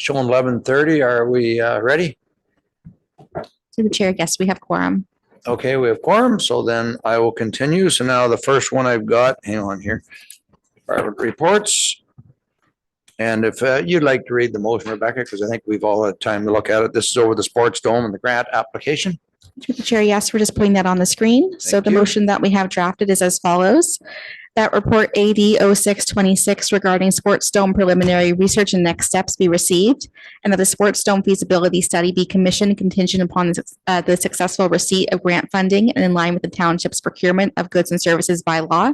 Showing 11:30. Are we ready? To the chair, yes, we have quorum. Okay, we have quorum, so then I will continue. So now the first one I've got, hang on here. Private reports. And if you'd like to read the motion, Rebecca, because I think we've all had time to look at it. This is over the sports dome and the grant application. To the chair, yes, we're just putting that on the screen. So Thank the you. motion that we have drafted is as follows. That report AD 0626 regarding Sports Dome preliminary research and next steps be received, and that the Sports Dome feasibility study be commissioned contingent upon the successful receipt of grant funding and in line with the township's procurement of goods and services by law.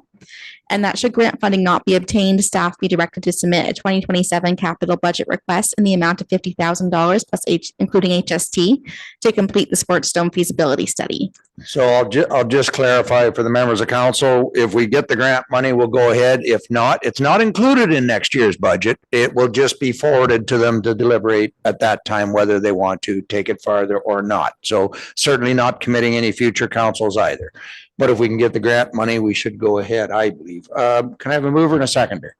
And that should grant funding not be obtained, staff be directed to submit a 2027 capital budget request in the amount of $50,000 plus including HST to complete the Sports Dome feasibility study. So I'll just clarify for the members of council, if we get the grant money, we'll go ahead. If not, it's not included in next year's budget. It will just be forwarded to them to deliberate at that time whether they want to take it farther or not. So certainly not committing any future councils either. But if we can get the grant money, we should go ahead, I believe. Can I have a mover and a seconder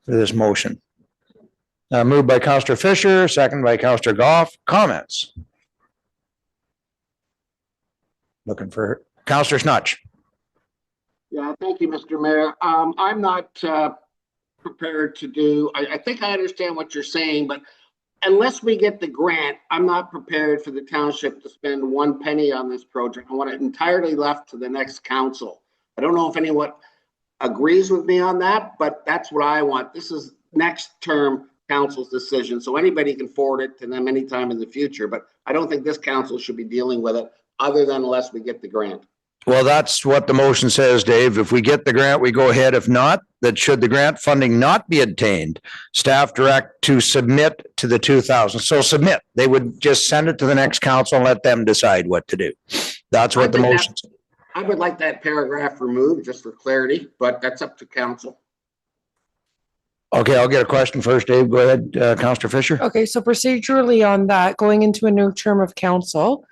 for this motion? Moved by Councillor Fisher, second by Councillor Goff. Comments? Looking for Councillor Snutch. Yeah, thank you, Mr. Mayor. I'm not prepared to do, I think I understand what you're saying, but unless we get the grant, I'm not prepared for the township to spend one penny on this project. I want it entirely left to the next council. I don't know if anyone agrees with me on that, but that's what I want. This is next term council's decision, so anybody can forward it to them anytime in the future, but I don't think this council should be dealing with it other than unless we get the grant. Well, that's what the motion says, Dave. If we get the grant, we go ahead. If not, that should the grant funding not be obtained, staff direct to submit to the 2,000. So submit. They would just send it to the next council and let them decide what to do. That's what the motion says. I would like that paragraph removed just for clarity, but that's up to council. Okay, I'll get a question first, Dave. Go ahead, Councillor Fisher. Okay, so procedurally on that, going into a new term of council,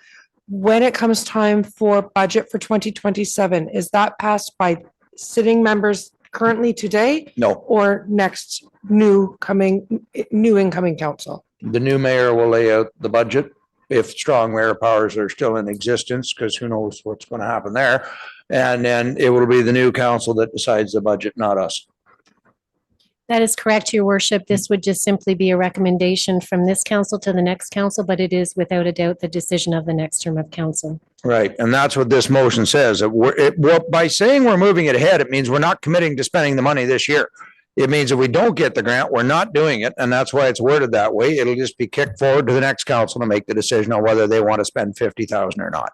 when it comes time for budget for 2027, is that passed by sitting members currently today? No, Or next new incoming council? the new mayor will lay out the budget if strong mayor powers are still in existence, because who knows what's going to happen there. And then it will be the new council that decides the budget, not us. That is correct, Your Worship. This would just simply be a recommendation from this council to the next council, but it is without a doubt the decision of the next term of council. Right, and that's what this motion says. By saying we're moving it ahead, it means we're not committing to spending the money this year. It means if we don't get the grant, we're not doing it, and that's why it's worded that way. It'll just be kicked forward to the next council to make the decision on whether they want to spend 50,000 or not.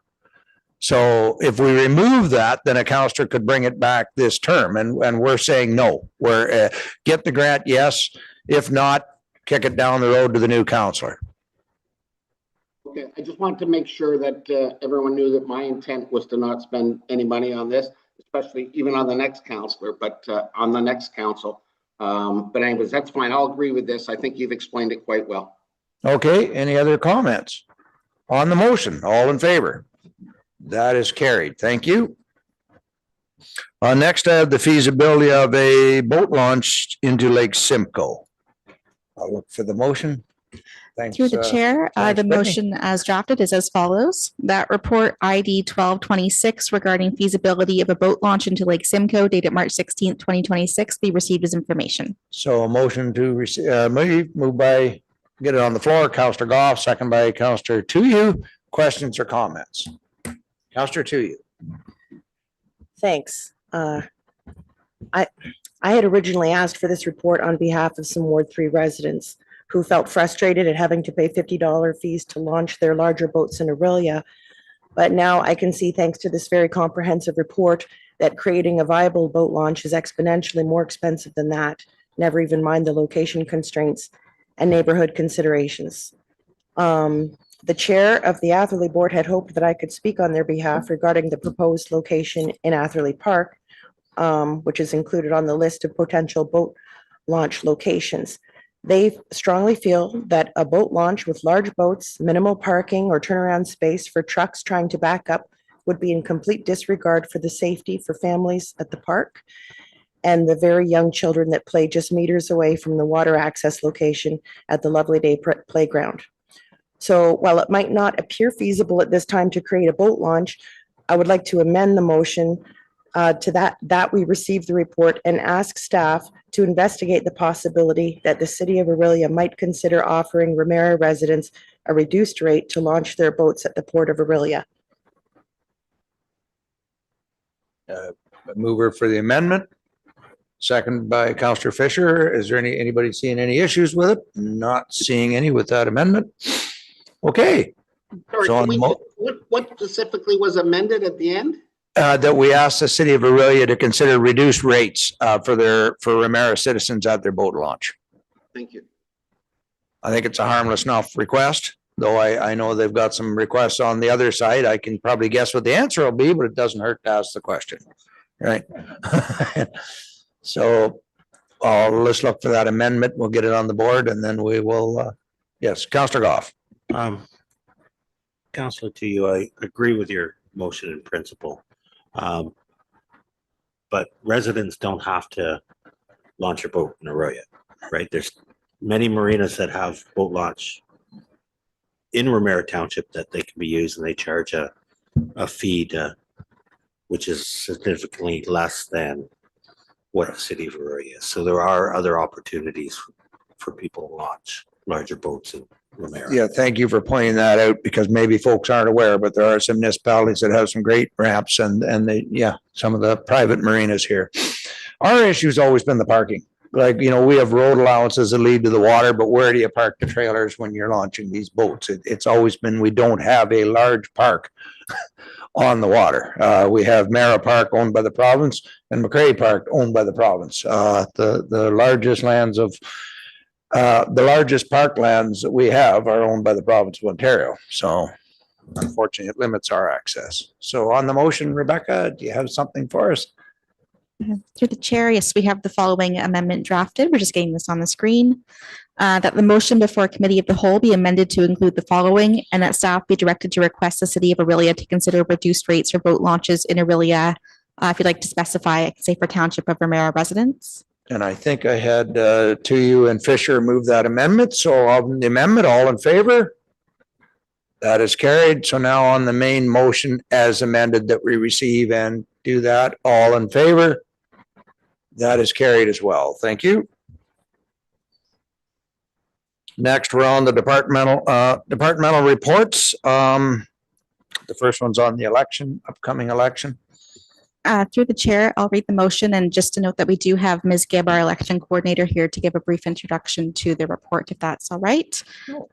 So if we remove that, then a councillor could bring it back this term, and we're saying no. We're get the grant, yes. If not, kick it down the road to the new councillor. Okay, I just want to make sure that everyone knew that my intent was to not spend any money on this, especially even on the next councillor, but on the next council. But anyways, that's fine. I'll agree with this. I think you've explained it quite well. Okay, any other comments on the motion? All in favor? That is carried. Thank you. Next, I have the feasibility of a boat launch into Lake Simcoe. I'll look for the motion. Thanks. Through the chair, thanks, the Brittany. motion as drafted is as follows. That report ID 1226 regarding feasibility of a boat launch into Lake Simcoe dated March 16th, 2026 be received as information. So a motion to receive, move by, get it on the floor, Councillor Goff, second by Councillor Tuyu. Questions or comments? Councillor Tuyu. Thanks. I had originally asked for this report on behalf of some Ward 3 residents who felt frustrated at having to pay $50 fees to launch their larger boats in Aurelia. But now I can see, thanks to this very comprehensive report, that creating a viable boat launch is exponentially more expensive than that, never even mind the location constraints and neighborhood considerations. The chair of the Atherley Board had hoped that I could speak on their behalf regarding the proposed location in Atherley Park, which is included on the list of potential boat launch locations. They strongly feel that a boat launch with large boats, minimal parking or turnaround space for trucks trying to back up would be in complete disregard for the safety for families at the park. and the very young children that play just meters away from the water access location at the Lovely Day Playground. So while it might not appear feasible at this time to create a boat launch, I would like to amend the motion to that we receive the report and ask staff to investigate the possibility that the city of Orillia might consider offering Ramara residents a reduced rate to launch their boats at the port of Orillia. Mover for the amendment. Second by Councillor Fisher. Is there anybody seeing any issues with it? Not seeing any with that amendment. Okay. Sorry, So what specifically was amended at the end? That we asked the city of Orillia to consider reduced rates for Ramara citizens at their boat launch. Thank you. I think it's a harmless enough request, though I know they've got some requests on the other side. I can probably guess what the answer will be, but it doesn't hurt to ask the question, right? So let's look for that amendment. We'll get it on the board and then we will, yes, Councillor Goff. Councillor, to you, I agree with your motion in principle. But residents don't have to launch a boat in Orillia, right? There's many marinas that have boat launch in Ramara Township that they can be used, and they charge a fee which is significantly less than what the city of Orillia is. So there are other opportunities for people to launch larger boats in Ramara. Yeah, thank you for pointing that out because maybe folks aren't aware, but there are some municipalities that have some great ramps and some of the private marinas here. Our issue's always been the parking. Like, we have road allowances that lead to the water, but where do you park the trailers when you're launching these boats? It's always been, we don't have a large park on the water. We have Mara Park owned by the province and McCrae Park owned by the province. The largest lands of the largest parklands that we have are owned by the province of Ontario. So unfortunately, it limits our access. So on the motion, Rebecca, do you have something for us? Through the chair, yes, we have the following amendment drafted. We're just getting this on the screen. That the motion before committee of the whole be amended to include the following, and that staff be directed to request the city of Orillia to consider reduced rates for boat launches in Orillia. If you'd like to specify, I can say for Township of Ramara residents. And I think I had you and Fisher move that amendment. So on the amendment, all in favor? That is carried. So now on the main motion as amended that we receive and do that, all in favor? That is carried as well. Thank you. Next, we're on the departmental reports. The first one's on the upcoming election. Through the chair, I'll read the motion, and just to note that we do have Ms. Gibb, our election coordinator, here to give a brief introduction to the report, if that's all right.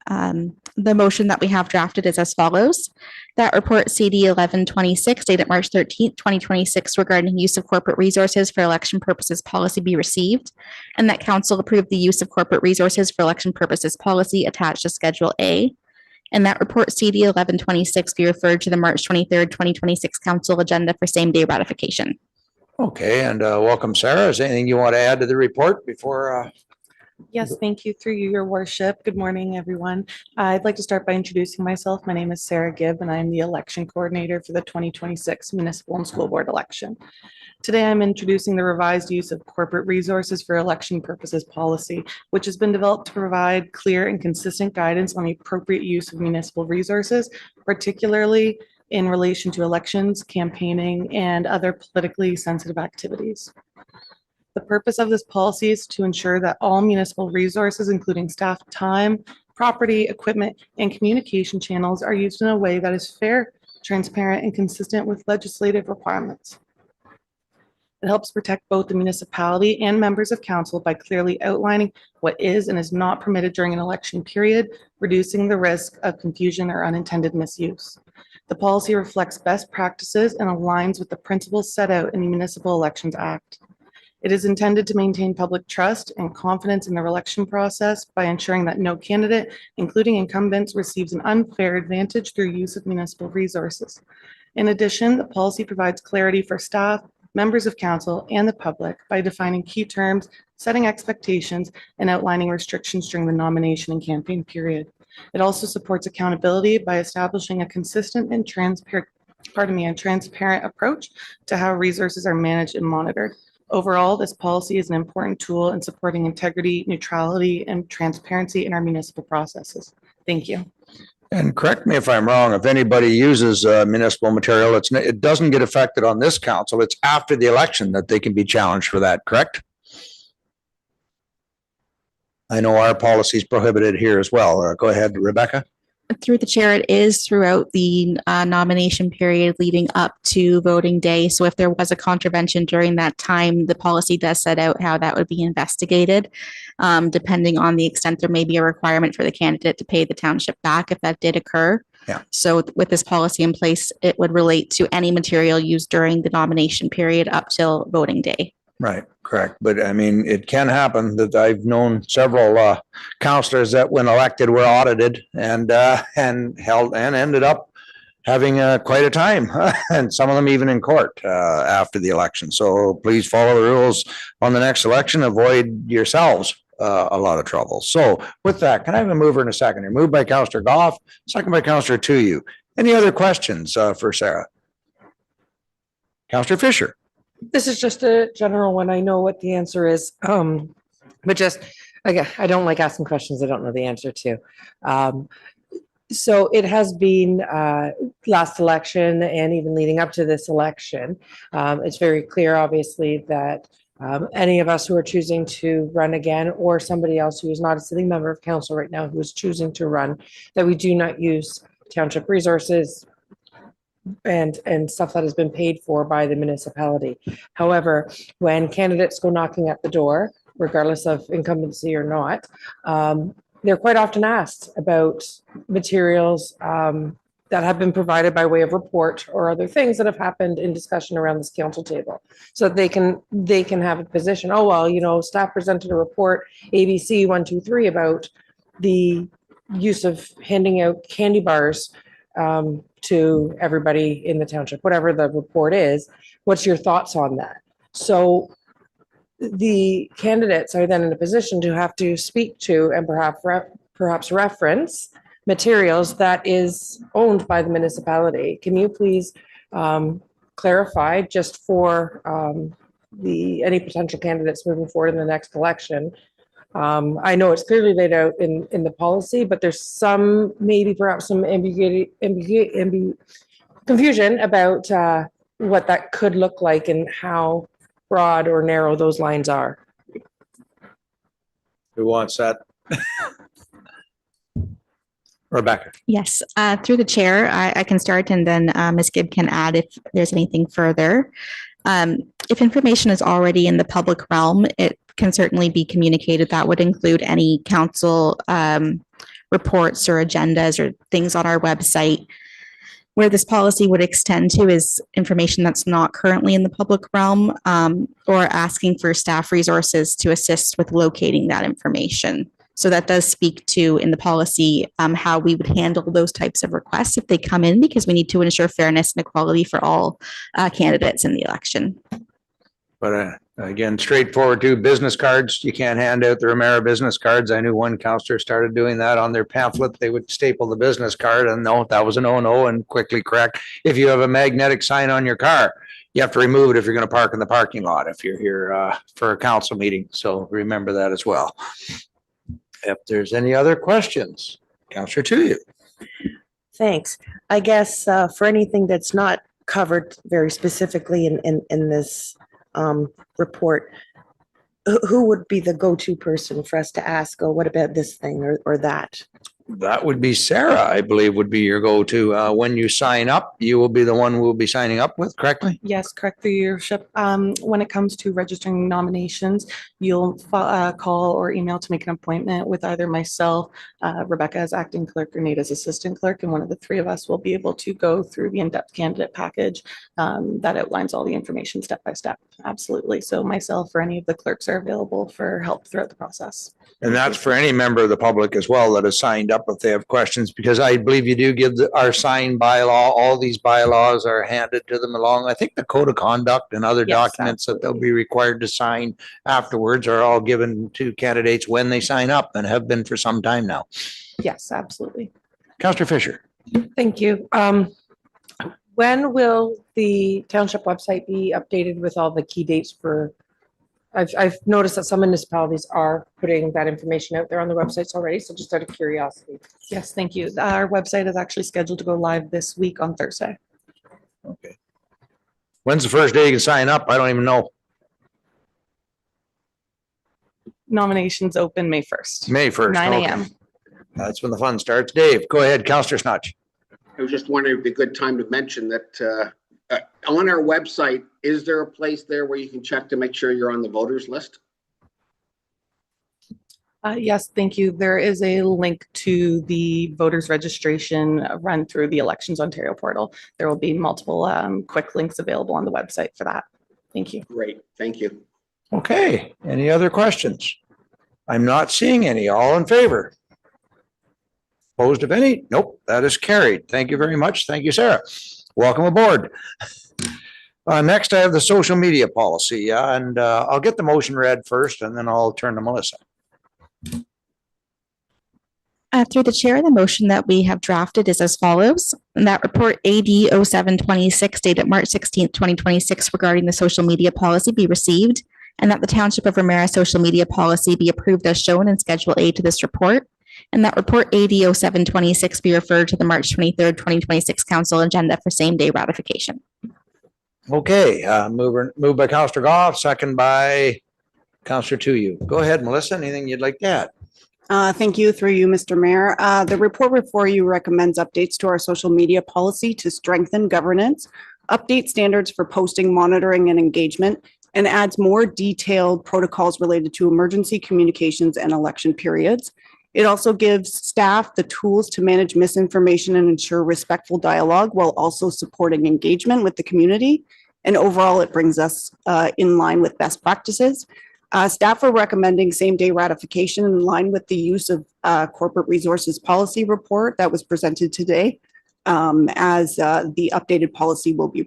The motion that we have drafted is as follows. That report CD 1126 dated March 13th, 2026 regarding use of corporate resources for election purposes policy be received, and that council approve the use of corporate resources for election purposes policy attached to Schedule A. And that report CD 1126 be referred to the March 23rd, 2026 council agenda for same day ratification. Okay, and welcome, Sarah. Is there anything you want to add to the report before? Yes, thank you through you, your worship. Good morning, everyone. I'd like to start by introducing myself. My name is Sarah Gibb, and I'm the election coordinator for the 2026 municipal and school board election. Today, I'm introducing the revised use of corporate resources for election purposes policy, which has been developed to provide clear and consistent guidance on the appropriate use of municipal resources, particularly in relation to elections, campaigning, and other politically sensitive activities. The purpose of this policy is to ensure that all municipal resources, including staff time, property, equipment, and communication channels, are used in a way that is fair, transparent, and consistent with legislative requirements. It helps protect both the municipality and members of council by clearly outlining what is and is not permitted during an election period, reducing the risk of confusion or unintended misuse. The policy reflects best practices and aligns with the principles set out in the Municipal Elections Act. It is intended to maintain public trust and confidence in the election process by ensuring that no candidate, including incumbents, receives an unfair advantage through use of municipal resources. In addition, the policy provides clarity for staff, members of council, and the public by defining key terms, setting expectations, and outlining restrictions during the nomination and campaign period. It also supports accountability by establishing a consistent and transparent approach to how resources are managed and monitored. Overall, this policy is an important tool in supporting integrity, neutrality, and transparency in our municipal processes. Thank you. And correct me if I'm wrong, if anybody uses municipal material, it doesn't get affected on this council. It's after the election that they can be challenged for that, correct? I know our policy is prohibited here as well. Go ahead, Rebecca. Through the chair, it is throughout the nomination period leading up to voting day. So if there was a contravention during that time, the policy does set out how that would be investigated. Depending on the extent, there may be a requirement for the candidate to pay the township back if that did occur. Yeah. So with this policy in place, it would relate to any material used during the nomination period up till voting day. Right, correct. But I mean, it can happen that I've known several counselors that when elected were audited and held and ended up having quite a time and some of them even in court after the election. So please follow the rules on the next election. Avoid yourselves a lot of trouble. So with that, can I have a mover and a seconder? Moved by Councillor Goff, second by Councillor Tuyu. Any other questions for Sarah? Councillor Fisher. This is just a general one. I know what the answer is. But just, again, I don't like asking questions I don't know the answer to. So it has been last election and even leading up to this election. It's very clear, obviously, that any of us who are choosing to run again, or somebody else who is not a sitting member of council right now who is choosing to run, that we do not use township resources and stuff that has been paid for by the municipality. However, when candidates go knocking at the door, regardless of incumbency or not, they're quite often asked about materials that have been provided by way of report or other things that have happened in discussion around this council table, so that they can have a position. Oh, well, you know, staff presented a report ABC 123 about the use of handing out candy bars to everybody in the township, whatever the report is. What's your thoughts on that? So the candidates are then in a position to have to speak to and perhaps reference materials that is owned by the municipality. Can you please clarify, just for any potential candidates moving forward in the next election? I know it's clearly laid out in the policy, but there's some, maybe perhaps some confusion about what that could look like and how broad or narrow those lines are. Who wants that? Rebecca. Yes, through the chair, I can start and then Ms. Gibb can add if there's anything further. If information is already in the public realm, it can certainly be communicated. That would include any council reports or agendas or things on our website. Where this policy would extend to is information that's not currently in the public realm, or asking for staff resources to assist with locating that information. So that does speak to, in the policy, how we would handle those types of requests if they come in, because we need to ensure fairness and equality for all candidates in the election. But again, straightforward too. Business cards, you can't hand out the Ramara business cards. I knew one counselor started doing that on their pamphlet. They would staple the business card, and no, that was a no-no, and quickly correct. If you have a magnetic sign on your car, you have to remove it if you're going to park in the parking lot if you're here for a council meeting. So remember that as well. If there's any other questions, Councillor Tuyu. Thanks. I guess for anything that's not covered very specifically in this report, who would be the go-to person for us to ask, oh, what about this thing or that? That would be Sarah, I believe, would be your go-to. When you sign up, you will be the one we'll be signing up with, correctly? Yes, correct, through your worship. When it comes to registering nominations, you'll call or email to make an appointment with either myself, Rebecca as acting clerk, or Nate as assistant clerk, and one of the three of us will be able to go through the in-depth candidate package that outlines all the information step by step. Absolutely. So myself or any of the clerks are available for help throughout the process. And that's for any member of the public as well that has signed up if they have questions, because I believe you do give our signed bylaw. All these bylaws are handed to them along. I think the code of conduct and other documents that they'll be required to sign afterwards are all given to candidates when they sign up, and have been for some time now. Yes, absolutely. Councillor Fisher. Thank you. When will the township website be updated with all the key dates for I've noticed that some municipalities are putting that information out there on the websites already, so just out of curiosity. Yes, thank you. Our website is actually scheduled to go live this week on Thursday. Okay. When's the first day you can sign up? I don't even know. Nominations open May 1st. May 1st. 9 okay. a.m. That's when the fun starts. Dave, go ahead. Counselor Snutch. I was just wondering if it'd be a good time to mention that on our website, is there a place there where you can check to make sure you're on the voters list? Yes, thank you. There is a link to the voters registration run through the Elections Ontario portal. There will be multiple quick links available on the website for that. Thank you. Great, thank you. Okay. Any other questions? I'm not seeing any. All in favor? Opposed of any? Nope, that is carried. Thank you very much. Thank you, Sarah. Welcome aboard. Next, I have the social media policy, and I'll get the motion read first, and then I'll turn to Melissa. Through the chair, the motion that we have drafted is as follows. And that report AD 0726 dated March 16th, 2026 regarding the social media policy be received, and that the Township of Ramara social media policy be approved as shown in Schedule A to this report, and that report AD 0726 be referred to the March 23rd, 2026 council agenda for same day ratification. Okay, moved by Councillor Goff, second by Councillor Tuyu. Go ahead, Melissa. Anything you'd like to add? Thank you, through you, Mr. Mayor. The report before you recommends updates to our social media policy to strengthen governance, update standards for posting, monitoring, and engagement, and adds more detailed protocols related to emergency communications and election periods. It also gives staff the tools to manage misinformation and ensure respectful dialogue while also supporting engagement with the community. And overall, it brings us in line with best practices. Staff are recommending same-day ratification in line with the use of corporate resources policy report that was presented today, as the updated policy will be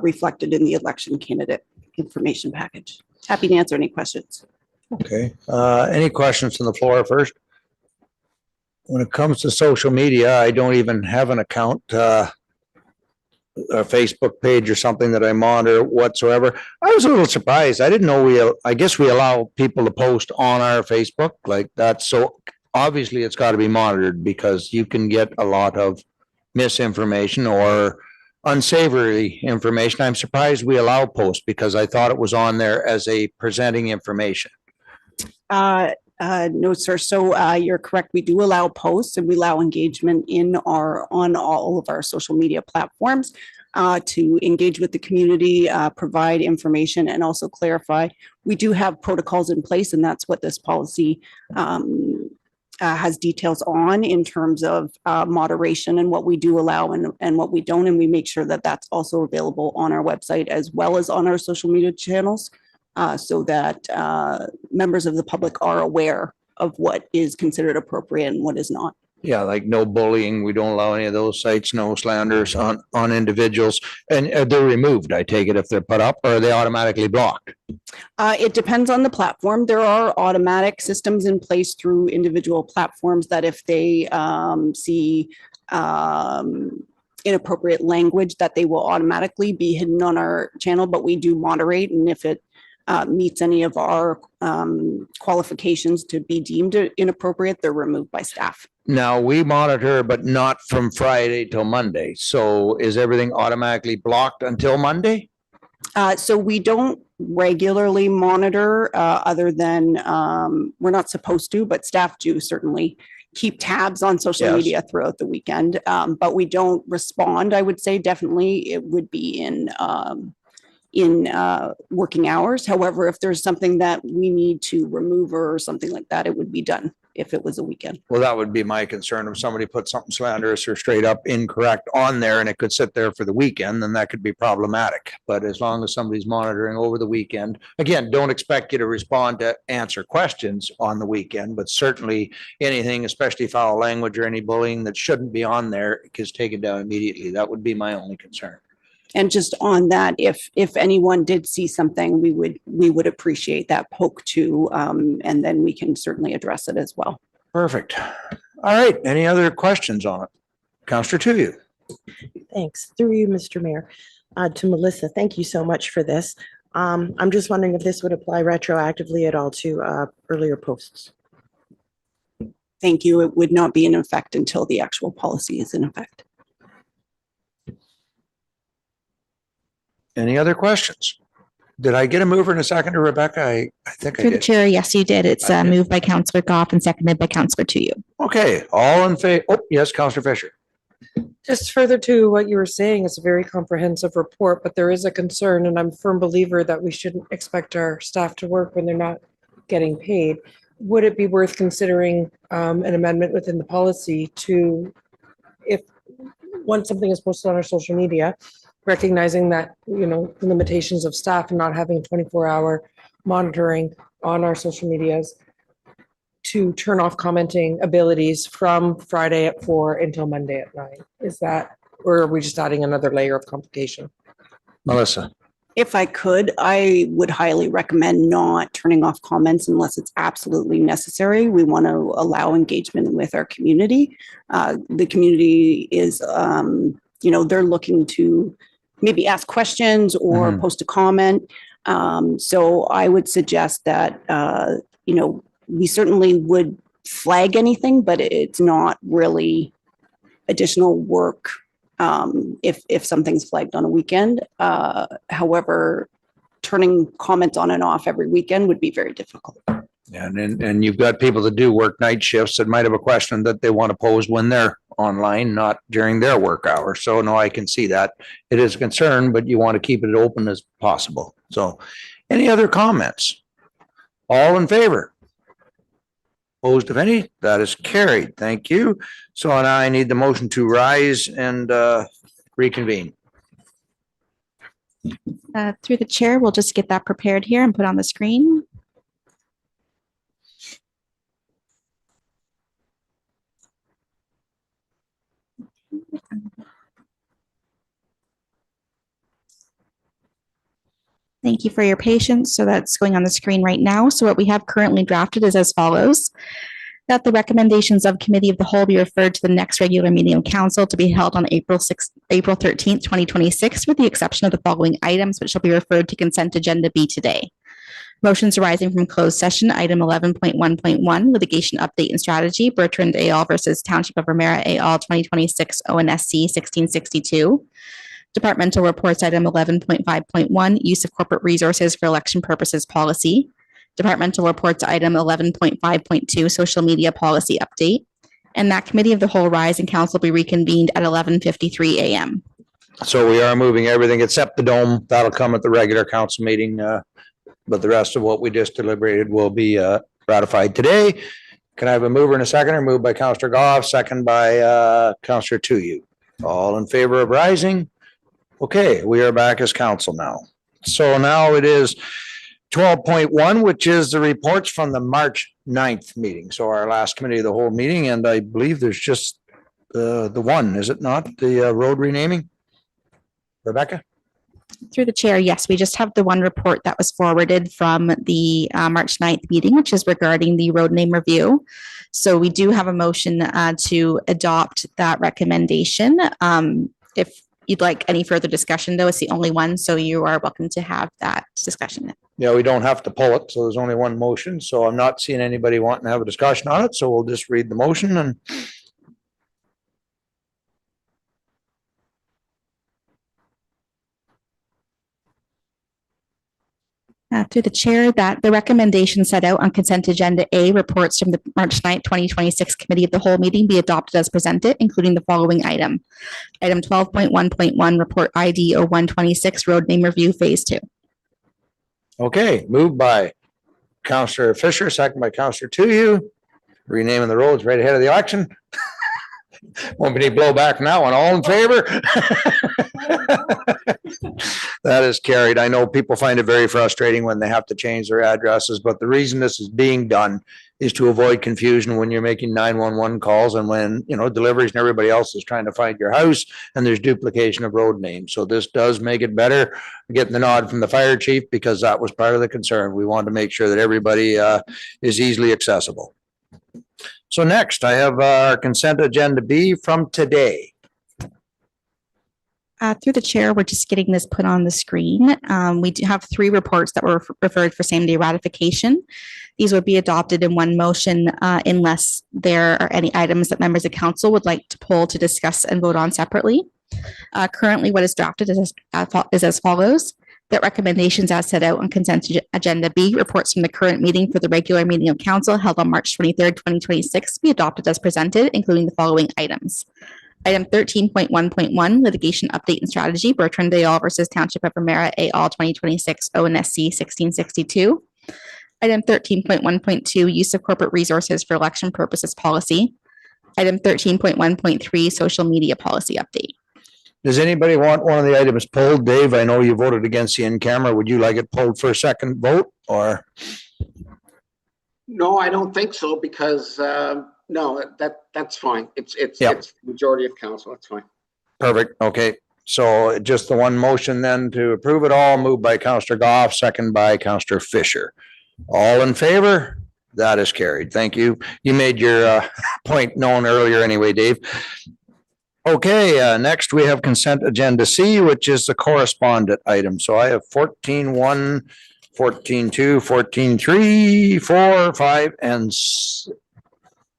reflected in the election candidate information package. Happy to answer any questions. Okay, any questions from the floor first? When it comes to social media, I don't even have an account, a Facebook page or something that I monitor whatsoever. I was a little surprised. I didn't know I guess we allow people to post on our Facebook like that. So obviously it's got to be monitored because you can get a lot of misinformation or unsavory information. I'm surprised we allow posts because I thought it was on there as a presenting information. No, sir. So you're correct. We do allow posts and we allow engagement on all of our social media platforms to engage with the community, provide information, and also clarify. We do have protocols in place, and that's what this policy has details on in terms of moderation and what we do allow and what we don't. And we make sure that that's also available on our website as well as on our social media channels. So that members of the public are aware of what is considered appropriate and what is not. Yeah, like no bullying. We don't allow any of those sites, no slanders on individuals. And they're removed, I take it, if they're put up, or are they automatically blocked? It depends on the platform. There are automatic systems in place through individual platforms that if they see inappropriate language, that they will automatically be hidden on our channel, but we do moderate. And if it meets any of our qualifications to be deemed inappropriate, they're removed by staff. Now, we monitor, but not from Friday till Monday. So is everything automatically blocked until Monday? So we don't regularly monitor other than we're not supposed to, but staff do certainly keep tabs on social media throughout the weekend. But we don't respond, I would say. Definitely it would be in working hours. However, if there's something that we need to remove or something like that, it would be done if it was a weekend. Well, that would be my concern. If somebody put something slanderous or straight up incorrect on there and it could sit there for the weekend, then that could be problematic. But as long as somebody's monitoring over the weekend, again, don't expect you to respond to answer questions on the weekend, but certainly anything, especially foul language or any bullying that shouldn't be on there is taken down immediately. That would be my only concern. And just on that, if anyone did see something, we would appreciate that poke too, and then we can certainly address it as well. Perfect. All right. Any other questions on it? Councillor Tuyu. Thanks. Through you, Mr. Mayor. To Melissa, thank you so much for this. I'm just wondering if this would apply retroactively at all to earlier posts. Thank you. It would not be in effect until the actual policy is in effect. Any other questions? Did I get a mover and a seconder, Rebecca? I think I Through the did. chair, yes, you did. It's I did. moved by Councillor Goff and seconded by Councillor Tuyu. Okay, all in favor? Oh, yes, Councillor Fisher. Just further to what you were saying, it's a very comprehensive report, but there is a concern, and I'm a firm believer that we shouldn't expect our staff to work when they're not getting paid. Would it be worth considering an amendment within the policy to, if once something is posted on our social media, recognizing that, you know, the limitations of staff and not having 24-hour monitoring on our social medias, to turn off commenting abilities from Friday at 4 until Monday at 9? Is that, or are we just adding another layer of complication? Melissa. If I could, I would highly recommend not turning off comments unless it's absolutely necessary. We want to allow engagement with our community. The community is, you know, they're looking to maybe ask questions or post a comment. So I would suggest that, you know, we certainly would flag anything, but it's not really additional work if something's flagged on a weekend. However, turning comments on and off every weekend would be very difficult. And you've got people that do work night shifts that might have a question that they want to pose when they're online, not during their work hours. So no, I can see that. It is a concern, but you want to keep it open as possible. So any other comments? All in favor? Opposed, if any? That is carried. Thank you. So now I need the motion to rise and reconvene. Through the chair, we'll just get that prepared here and put on the screen. Thank you for your patience. So that's going on the screen right now. So what we have currently drafted is as follows: that the recommendations of Committee of the Whole be referred to the next regular meeting of Council to be held on April 13th, 2026, with the exception of the following items, which shall be referred to Consent Agenda B today. Motions arising from closed session, item 11.1.1, litigation update and strategy, Bertrand et al. Versus Township of Ramara et al. 2026 ONSC 1662. Departmental reports, item 11.5.1, use of corporate resources for election purposes policy. Departmental reports, item 11.5.2, social media policy update. And that Committee of the Whole rise and council be reconvened at 11:53 a.m. So we are moving everything except the dome. That'll come at the regular council meeting. But the rest of what we just deliberated will be ratified today. Can I have a mover and a seconder? Moved by Councillor Goff, second by Councillor Tuyu. All in favor of rising? Okay, we are back as council now. So now it is 12.1, which is the reports from the March 9th meeting. So our last Committee of the Whole meeting, and I believe there's just the one, is it not? The road renaming? Rebecca? Through the chair, yes, we just have the one report that was forwarded from the March 9th meeting, which is regarding the road name review. So we do have a motion to adopt that recommendation. If you'd like any further discussion, though, it's the only one, so you are welcome to have that discussion. Yeah, we don't have to pull it, so there's only one motion, so I'm not seeing anybody wanting to have a discussion on it, so we'll just read the motion and through the chair, that the recommendation set out on consent agenda A, reports from the March 9th, 2026 Committee of the Whole meeting, be adopted as presented, including the following item. Item 12.1.1, report ID 0126, road name review phase 2. okay, moved by Councillor Fisher, second by Councillor Tuyu. Renaming the roads right ahead of the election. Won't be any blowback now on all in favor? That is carried. I know people find it very frustrating when they have to change their addresses, but the reason this is being done is to avoid confusion when you're making 911 calls and when, you know, deliveries and everybody else is trying to find your house and there's duplication of road names. So this does make it better. Getting the nod from the fire chief because that was part of the concern. We wanted to make sure that everybody is easily accessible. So next, I have our consent agenda B from today. Through the chair, we're just getting this put on the screen. We do have 3 reports that were referred for same-day ratification. These would be adopted in one motion unless there are any items that members of council would like to pull to discuss and vote on separately. Currently, what is drafted is as follows. That recommendations as set out on consent agenda B, reports from the current meeting for the regular meeting of council held on March 23rd, 2026, be adopted as presented, including the following items. Item 13.1.1, litigation update and strategy, Bertrand et al. Versus Township of Ramara et al. 2026 ONSC 1662. Item 13.1.2, use of corporate resources for election purposes policy. Item 13.1.3, social media policy update. Does anybody want one of the items pulled? Dave, I know you voted against the in-camera. Would you like it pulled for a second vote or? No, I don't think so because, no, that's fine. It's majority of council. That's fine. Perfect. Okay. So just the one motion then to approve it all, moved by Councillor Goff, second by Councillor Fisher. All in favor? That is carried. Thank you. You made your point known earlier anyway, Dave. Okay, next we have consent agenda C, which is the correspondent item. So I have 14.1, 14.2, 14.3, 4, 5, and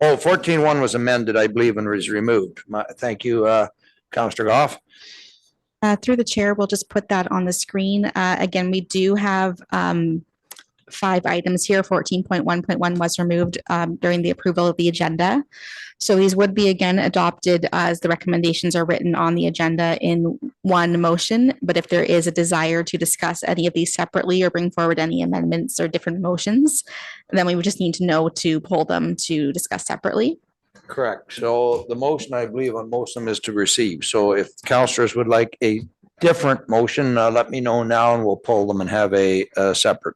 14.1 was amended, I believe, and was removed. Thank you, Councillor Goff. Through the chair, we'll just put that on the screen. Again, we do have 5 items here. 14.1.1 was removed during the approval of the agenda. So these would be again adopted as the recommendations are written on the agenda in one motion. But if there is a desire to discuss any of these separately or bring forward any amendments or different motions, then we would just need to know to pull them to discuss separately. Correct. So the motion, I believe, on most of them is to receive. So if councillors would like a different motion, let me know now and we'll pull them and have a separate.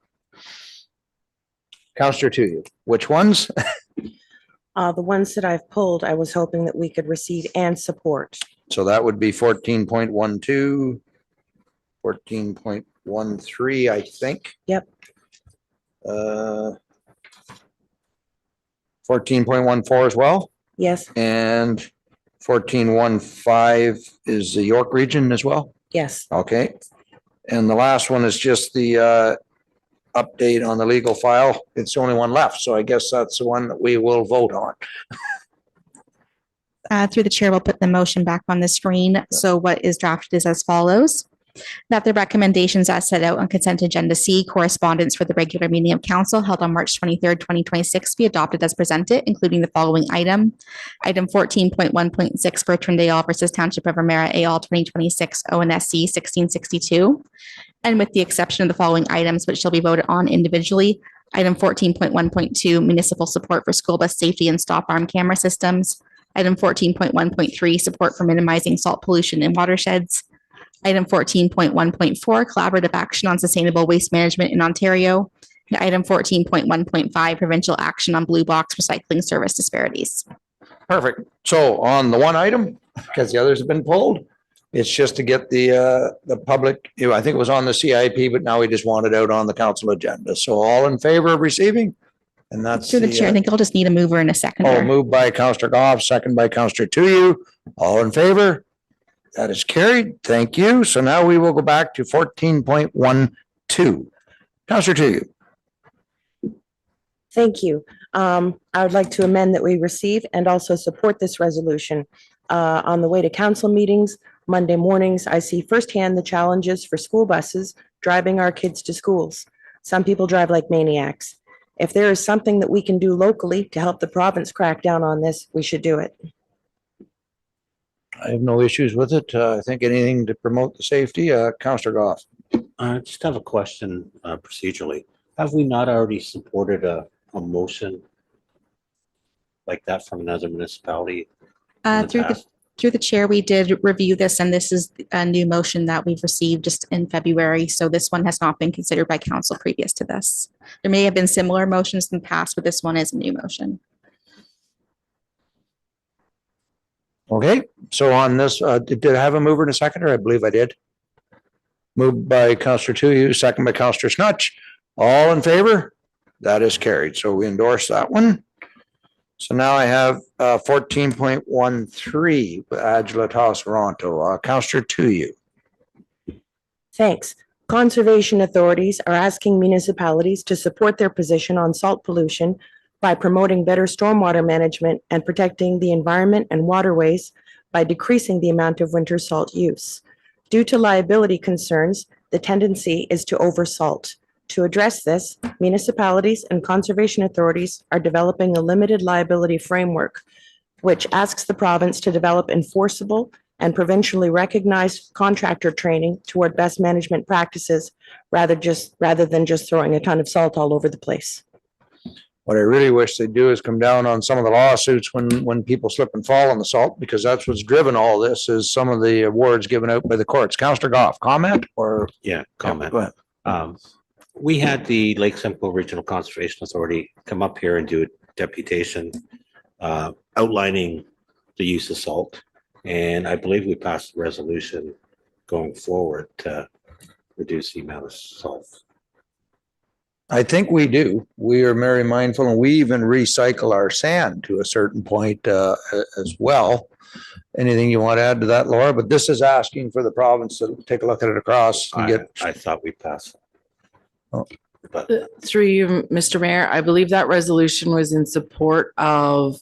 Councillor Tuyu, which ones? The ones that I've pulled, I was hoping that we could receive and support. So that would be 14.12, 14.13, I think. Yep. 14.14 as well? Yes. And 14.15 is the York region as well? Yes. Okay. And the last one is just the update on the legal file. It's the only one left. So I guess that's the one that we will vote on. Through the chair, we'll put the motion back on the screen. So what is drafted is as follows. That the recommendations as set out on consent agenda C, correspondence for the regular meeting of council held on March 23rd, 2026 be adopted as presented, including the following item. Item 14.1.6, Bertrand et al. Versus Township of Ramara et al. 2026 ONSC 1662. And with the exception of the following items, which shall be voted on individually. Item 14.1.2, municipal support for school bus safety and stop arm camera systems. Item 14.1.3, support for minimizing salt pollution in watersheds. Item 14.1.4, collaborative action on sustainable waste management in Ontario. And item 14.1.5, provincial action on blue box recycling service disparities. Perfect. So on the one item, because the others have been pulled, it's just to get the public, I think it was on the CIP, but now we just want it out on the council agenda. So all in favor of receiving? And that's through the chair. I think I'll just need a mover and a seconder. Oh, moved by Councillor Goff, second by Councillor Tuyu. All in favor? That is carried. Thank you. So now we will go back to 14.12. Councillor Tuyu. Thank you. I would like to amend that we receive and also support this resolution. On the way to council meetings, Monday mornings, I see firsthand the challenges for school buses driving our kids to schools. Some people drive like maniacs. If there is something that we can do locally to help the province crack down on this, we should do it. I have no issues with it. I think anything to promote the safety. Councillor Goff. I just have a question procedurally. Have we not already supported a motion like that from another municipality? Through the chair, we did review this, and this is a new motion that we've received just in February. So this one has not been considered by council previous to this. There may have been similar motions in the past, but this one is a new motion. Okay, so on this, did I have a mover and a seconder? I believe I did. Moved by Councillor Tuyu, second by Councillor Snutch. All in favor? That is carried. So we endorse that one. So now I have 14.13, Angela Toronto. Counselor Tuyu. Thanks. Conservation authorities are asking municipalities to support their position on salt pollution by promoting better stormwater management and protecting the environment and waterways by decreasing the amount of winter salt use. Due to liability concerns, the tendency is to oversalt. To address this, municipalities and conservation authorities are developing a limited liability framework, which asks the province to develop enforceable and provincially recognized contractor training toward best management practices rather than just throwing a ton of salt all over the place. What I really wish they'd do is come down on some of the lawsuits when people slip and fall on the salt, because that's what's driven all this, is some of the awards given out by the courts. Counselor Goff, comment or? Yeah, comment. Go ahead. We had the Lake Simcoe Regional Conservation Authority come up here and do a deputation outlining the use of salt. And I believe we passed a resolution going forward to reduce the amount of salt. I think we do. We are very mindful, and we even recycle our sand to a certain point as well. Anything you want to add to that, Laura? But this is asking for the province to take a look at it across and get. I thought we passed. Oh. But through you, Mr. Mayor, I believe that resolution was in support of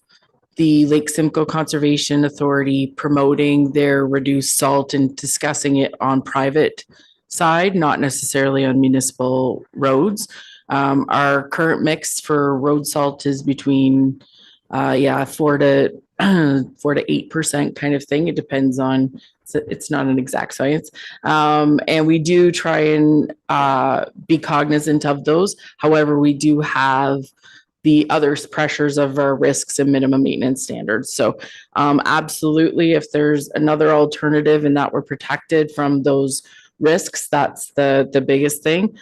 the Lake Simcoe Conservation Authority promoting their reduced salt and discussing it on private side, not necessarily on municipal roads. Our current mix for road salt is between 4 to 8% kind of thing. It depends on, it's not an exact science. And we do try and be cognizant of those. However, we do have the other pressures of our risks and minimum maintenance standards. So absolutely, if there's another alternative and that we're protected from those risks, that's the biggest thing.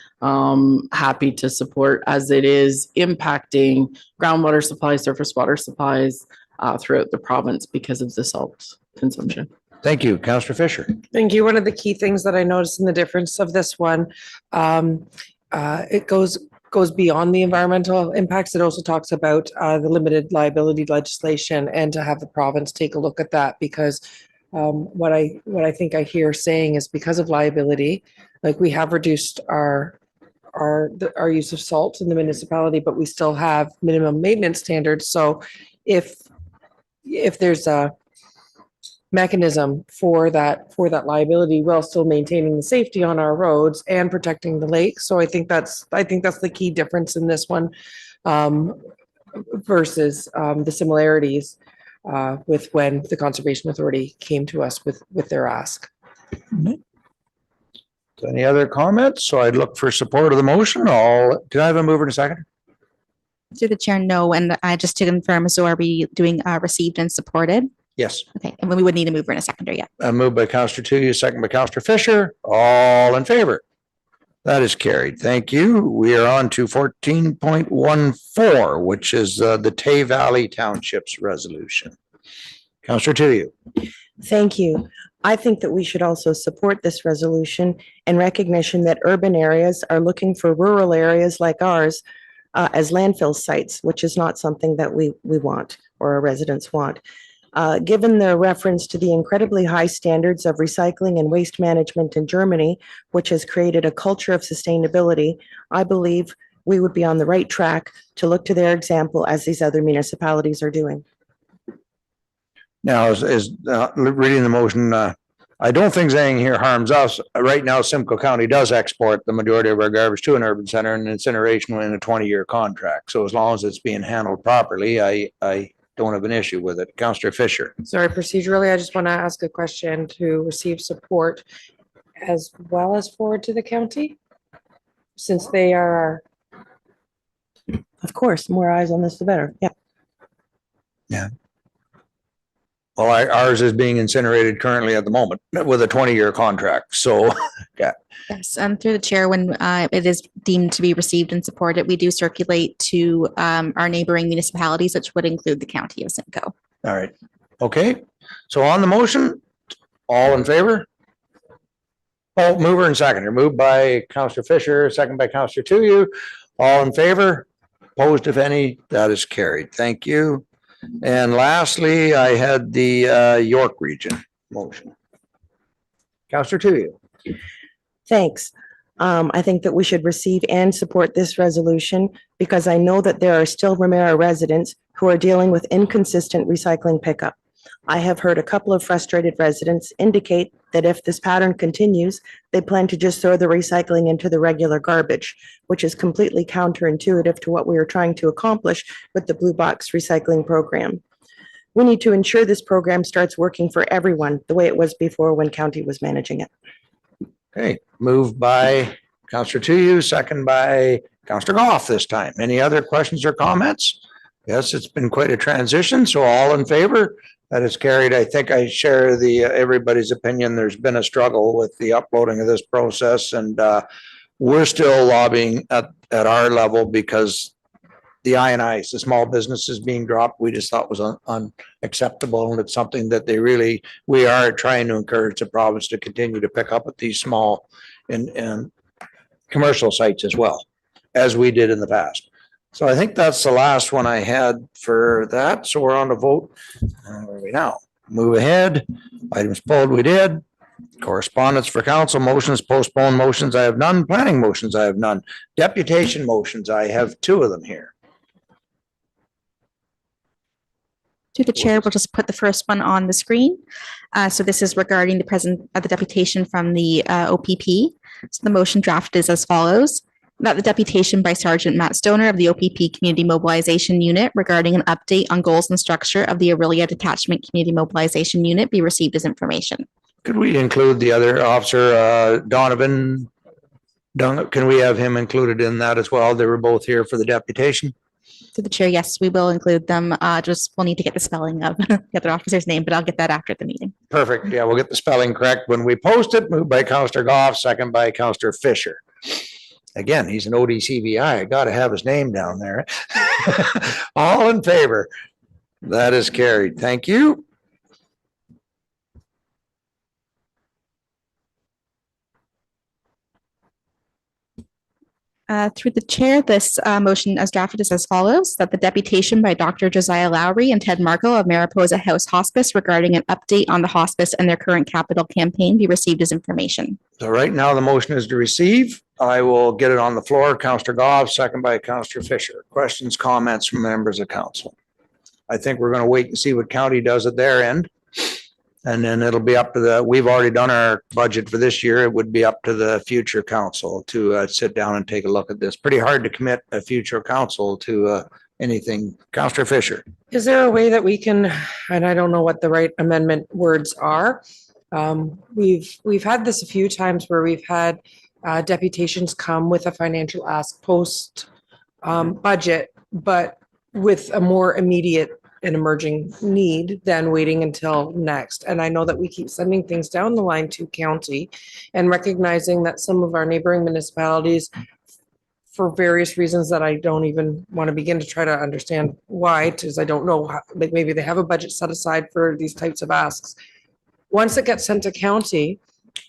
Happy to support, as it is impacting groundwater supplies, surface water supplies throughout the province because of the salt consumption. Thank you. Councillor Fisher. Thank you. One of the key things that I noticed in the difference of this one, it goes beyond the environmental impacts. It also talks about the limited liability legislation, and to have the province take a look at that, because what I think I hear saying is because of liability, like we have reduced our use of salt in the municipality, but we still have minimum maintenance standards. So if there's a mechanism for that liability while still maintaining the safety on our roads and protecting the lake. So I think that's the key difference in this one versus the similarities with when the Conservation Authority came to us with their ask. Any other comments? So I'd look for support of the motion. Did I have a mover in a second? Through the chair, no. And just to confirm, so are we doing received and supported? Yes. Okay, and we would need a mover and a seconder, yeah. Moved by Councillor Tuyu, second by Councillor Fisher. All in favor? That is carried. Thank you. We are on to 14.14, which is the Tay Valley Townships resolution. Councillor Tuyu. Thank you. I think that we should also support this resolution in recognition that urban areas are looking for rural areas like ours as landfill sites, which is not something that we want or our residents want. Given the reference to the incredibly high standards of recycling and waste management in Germany, which has created a culture of sustainability, I believe we would be on the right track to look to their example as these other municipalities are doing. Now, is reading the motion, I don't think anything here harms us. Right now, Simcoe County does export the majority of our garbage to an urban center and incineration in a 20-year contract. So as long as it's being handled properly, I don't have an issue with it. Councillor Fisher. Sorry, procedurally, I just want to ask a question to receive support as well as forward to the county, since they are. Of course, more eyes on this, the better. Yeah. Yeah. Well, ours is being incinerated currently at the moment with a 20-year contract. So, yeah. Yes, through the chair, when it is deemed to be received and supported, we do circulate to our neighboring municipalities, which would include the county of Simcoe. All right. Okay. So on the motion, all in favor? Oh, mover and seconder. Moved by Councillor Fisher, second by Councillor Tuyu. All in favor? Opposed, if any? That is carried. Thank you. And lastly, I had the York region motion. Counselor Tuya. Thanks. I think that we should receive and support this resolution because I know that there are still Ramara residents who are dealing with inconsistent recycling pickup. I have heard a couple of frustrated residents indicate that if this pattern continues, they plan to just throw the recycling into the regular garbage, which is completely counterintuitive to what we are trying to accomplish with the Blue Box recycling program. We need to ensure this program starts working for everyone the way it was before when county was managing it. Okay, moved by Counselor Tuyu, second by Counselor Goff this time. Any other questions or comments? Yes, it's been quite a transition, so all in favor? That is carried. I think I share the everybody's opinion. There's been a struggle with the uploading of this process, and we're still lobbying at our level because the INIs, the small businesses being dropped, we just thought was unacceptable, and it's something that we are trying to encourage the province to continue to pick up at these small and commercial sites as well, as we did in the past. So I think that's the last one I had for that. So we're on to vote. Where are we now? Move ahead. Items pulled, we did. Correspondence for council, motions, postponed motions, I have none. Planning motions, I have none. Deputation motions, I have 2 of them here. To the chair, we'll just put the first one on the screen. So this is regarding the deputation from the OPP. So the motion draft is as follows: that the deputation by Sergeant Matt Stoner of the OPP Community Mobilization Unit regarding an update on goals and structure of the Aurelia Detachment Community Mobilization Unit be received as information. Could we include the other officer, Donovan? Can we have him included in that as well? They were both here for the deputation. To the chair, yes, we will include them. We'll need to get the spelling of the other officer's name, but I'll get that after the meeting. Perfect. Yeah, we'll get the spelling correct when we post it. Moved by Counselor Goff, second by Counselor Fisher. Again, he's an ODCVI. I got to have his name down there. All in favor? That is carried. Thank you. Through the chair, this motion as drafted is as follows: that the deputation by Dr. Josiah Lowry and Ted Marco of Mariposa House Hospice regarding an update on the hospice and their current capital campaign be received as information. So right now the motion is to receive. I will get it on the floor. Counselor Goff, second by Counselor Fisher. Questions, comments from members of council? I think we're going to wait and see what county does at their end. And then it'll be up to we've already done our budget for this year. It would be up to the future council to sit down and take a look at this. Pretty hard to commit a future council to anything. Counselor Fisher. Is there a way that we can, and I don't know what the right amendment words are. We've had this a few times where we've had deputations come with a financial ask post budget, but with a more immediate an emerging need than waiting until next. And I know that we keep sending things down the line to county and recognizing that some of our neighboring municipalities, for various reasons that I don't even want to begin to try to understand why, because I don't know, like maybe they have a budget set aside for these types of asks. Once it gets sent to county,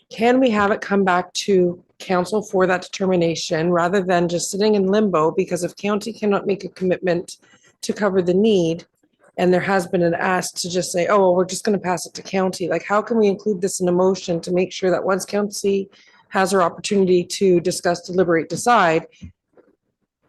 can we have it come back to council for that determination rather than just sitting in limbo? Because if county cannot make a commitment to cover the need, and there has been an ask to just say, oh, well, we're just going to pass it to county. Like, how can we include this in a motion to make sure that once county has her opportunity to discuss, deliberate, decide,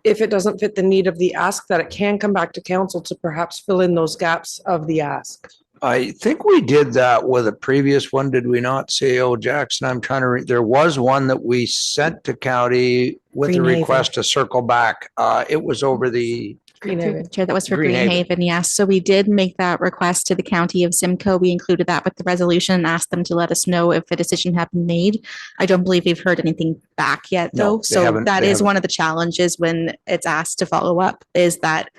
if it doesn't fit the need of the ask, that it can come back to council to perhaps fill in those gaps of the ask? I think we did that with a previous one, did we not? CEO Jackson, I'm trying to there was one that we sent to county with a request to circle back. It was over the Chair, that was for Greenhaven, yes. So we did make that request to the county of Simcoe. We included that with the resolution and asked them to let us know if a decision had been made. I don't believe we've heard anything back yet, though. No, so that is one of the challenges when it's asked to follow up, is that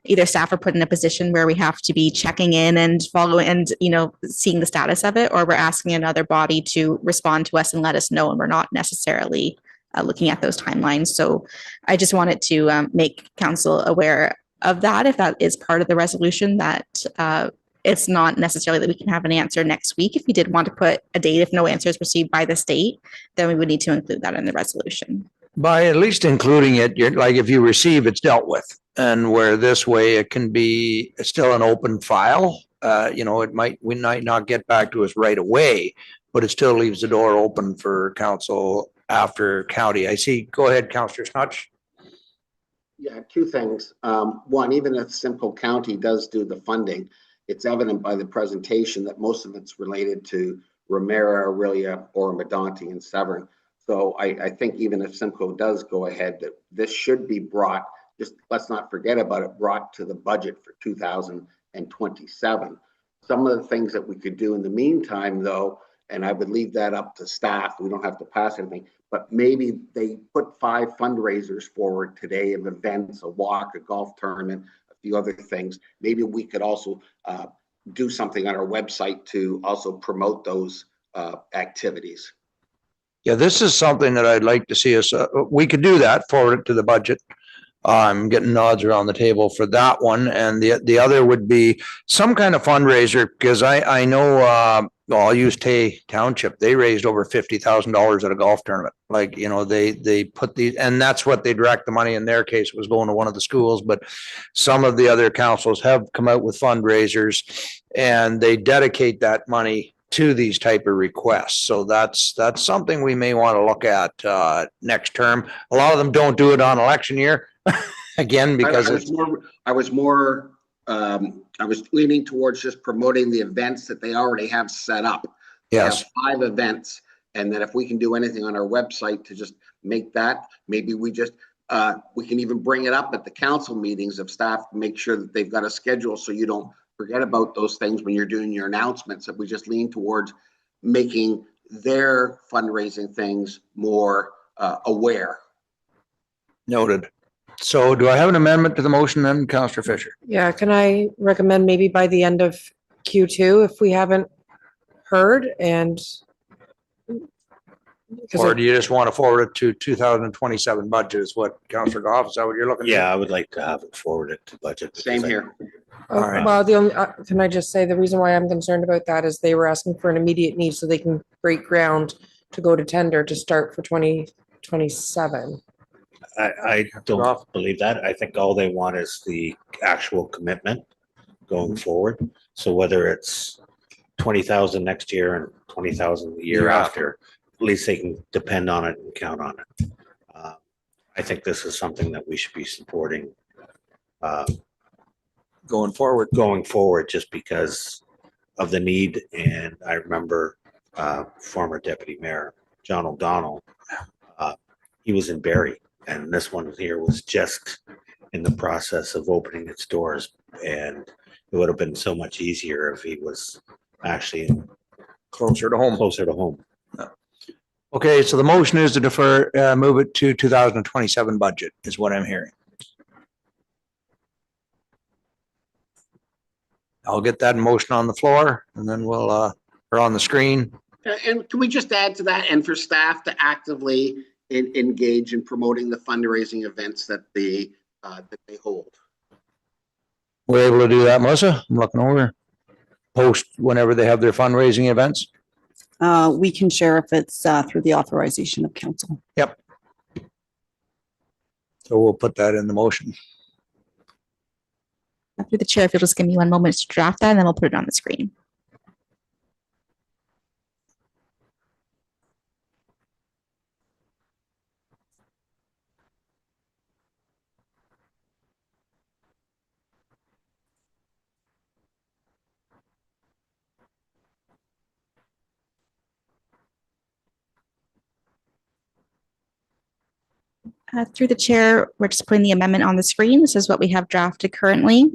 either staff are put in a position where we have to be checking in and following and, seeing the status of it, or we're asking another body to respond to us and let us know, and we're not necessarily looking at those timelines. So I just wanted to make council aware of that, if that is part of the resolution, that it's not necessarily that we can have an answer next week. If we did want to put a date, if no answer is received by the state, then we would need to include that in the resolution. By at least including it, you're like, if you receive, it's dealt with. And where this way it can be still an open file, we might not get back to us right away, but it still leaves the door open for council after county. I see. Go ahead, Councillor Snutch. Yeah, two things. One, even if Simcoe County does do the funding, it's evident by the presentation that most of it's related to Ramara, Aurelia, or Medonte and Severn. So I think even if Simcoe does go ahead, that this should be brought, just let's not forget about it, brought to the budget for 2027. Some of the things that we could do in the meantime, though, and I would leave that up to staff, we don't have to pass anything, but maybe they put 5 fundraisers forward today of events, a walk, a golf tournament, a few other things. Maybe we could also do something on our website to also promote those activities. Yeah, this is something that I'd like to see us, we could do that, forward it to the budget. I'm getting nods around the table for that one. And the other would be some kind of fundraiser, because I know, well, I'll use Township. They raised over $50,000 at a golf tournament. Like, they put these, and that's what they direct the money in their case was going to one of the schools. But some of the other councils have come out with fundraisers and they dedicate that money to these type of requests. So that's something we may want to look at next term. A lot of them don't do it on election year. Again, because I was leaning towards just promoting the events that they already have set up. Yes. They have 5 events, and then if we can do anything on our website to just make that, maybe we just we can even bring it up at the council meetings of staff, make sure that they've got a schedule so you don't forget about those things when you're doing your announcements. That we just lean towards making their fundraising things more aware. Noted. So do I have an amendment to the motion then, Councillor Fisher? Yeah, can I recommend maybe by the end of Q2 if we haven't heard and. Or do you just want to forward it to 2027 budget is what Councillor Goff, is that what you're looking for? Yeah, I would like to have it forwarded to budget. Same here. All right. Well, the only, can I just say the reason why I'm concerned about that is they were asking for an immediate need so they can break ground to go to tender to start for 2027. I don't believe that. I think all they want is the actual commitment going forward. So whether it's 20,000 next year and 20,000 the year after, at least they can depend on it and count on it. I think this is something that we should be supporting going forward, just because of the need. And I remember former Deputy Mayor John O'Donnell, he was in Barrie. And this one here was just in the process of opening its doors. And it would have been so much easier if he was actually closer to home. Yeah. Okay, so the motion is to defer, move it to 2027 budget is what I'm hearing. I'll get that motion on the floor and then we'll, or on the screen. And can we just add to that, and for staff to actively engage in promoting the fundraising events that they hold? We're able to do that, Melissa? I'm looking over. Post whenever they have their fundraising events? We can share if it's through the authorization of council. Yep. So we'll put that in the motion. Through the chair, if you'll just give me 1 moment to draft that, and then we'll put it on the screen. Through the chair, we're just putting the amendment on the screen. This is what we have drafted currently,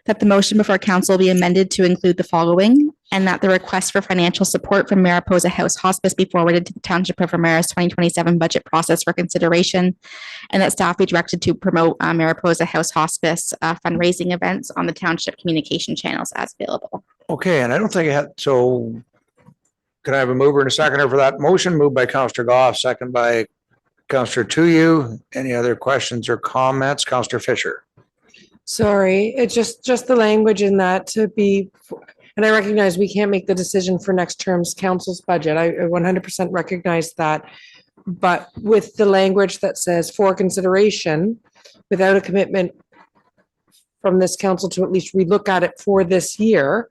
that the motion before council be amended to include the following, and that the request for financial support from Mariposa House Hospice be forwarded to the Township of Ramara's 2027 budget process for consideration, and that staff be directed to promote Mariposa House Hospice fundraising events on the township communication channels as available. Okay, and I don't think I had, so can I have a mover and a seconder for that motion? Moved by Councillor Goff, second by Councillor Tuyu. Any other questions or comments? Councillor Fisher. Sorry, it's just the language in that to be, and I recognize we can't make the decision for next term's council's budget. I 100% recognize that. But with the language that says for consideration, without a commitment from this council to at least relook at it for this year,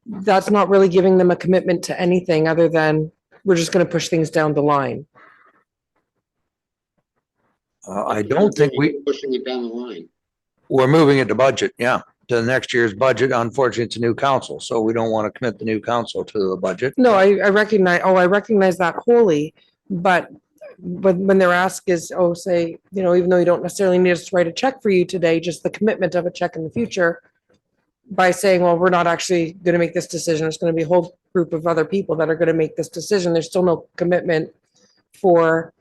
that's not really giving them a commitment to anything other than we're just going to push things down the line. I don't think Pushing it down the line. we're moving it to budget, yeah, to the next year's budget. Unfortunately, it's a new council, so we don't want to commit the new council to the budget. No, I recognize that wholly, but when their ask is, say, even though you don't necessarily need us to write a check for you today, just the commitment of a check in the future by saying, well, we're not actually going to make this decision. It's going to be a whole group of other people that are going to make this decision. There's still no commitment for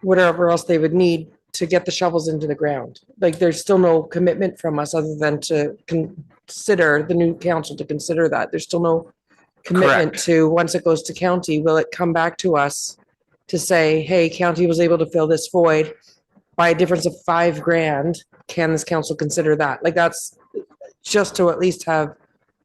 whatever else they would need to get the shovels into the ground. Like there's still no commitment from us other than to consider the new council to consider that. There's still no commitment Correct. to, once it goes to county, will it come back to us to say, hey, county was able to fill this void by a difference of $5,000. Can this council consider that? Like that's just to at least have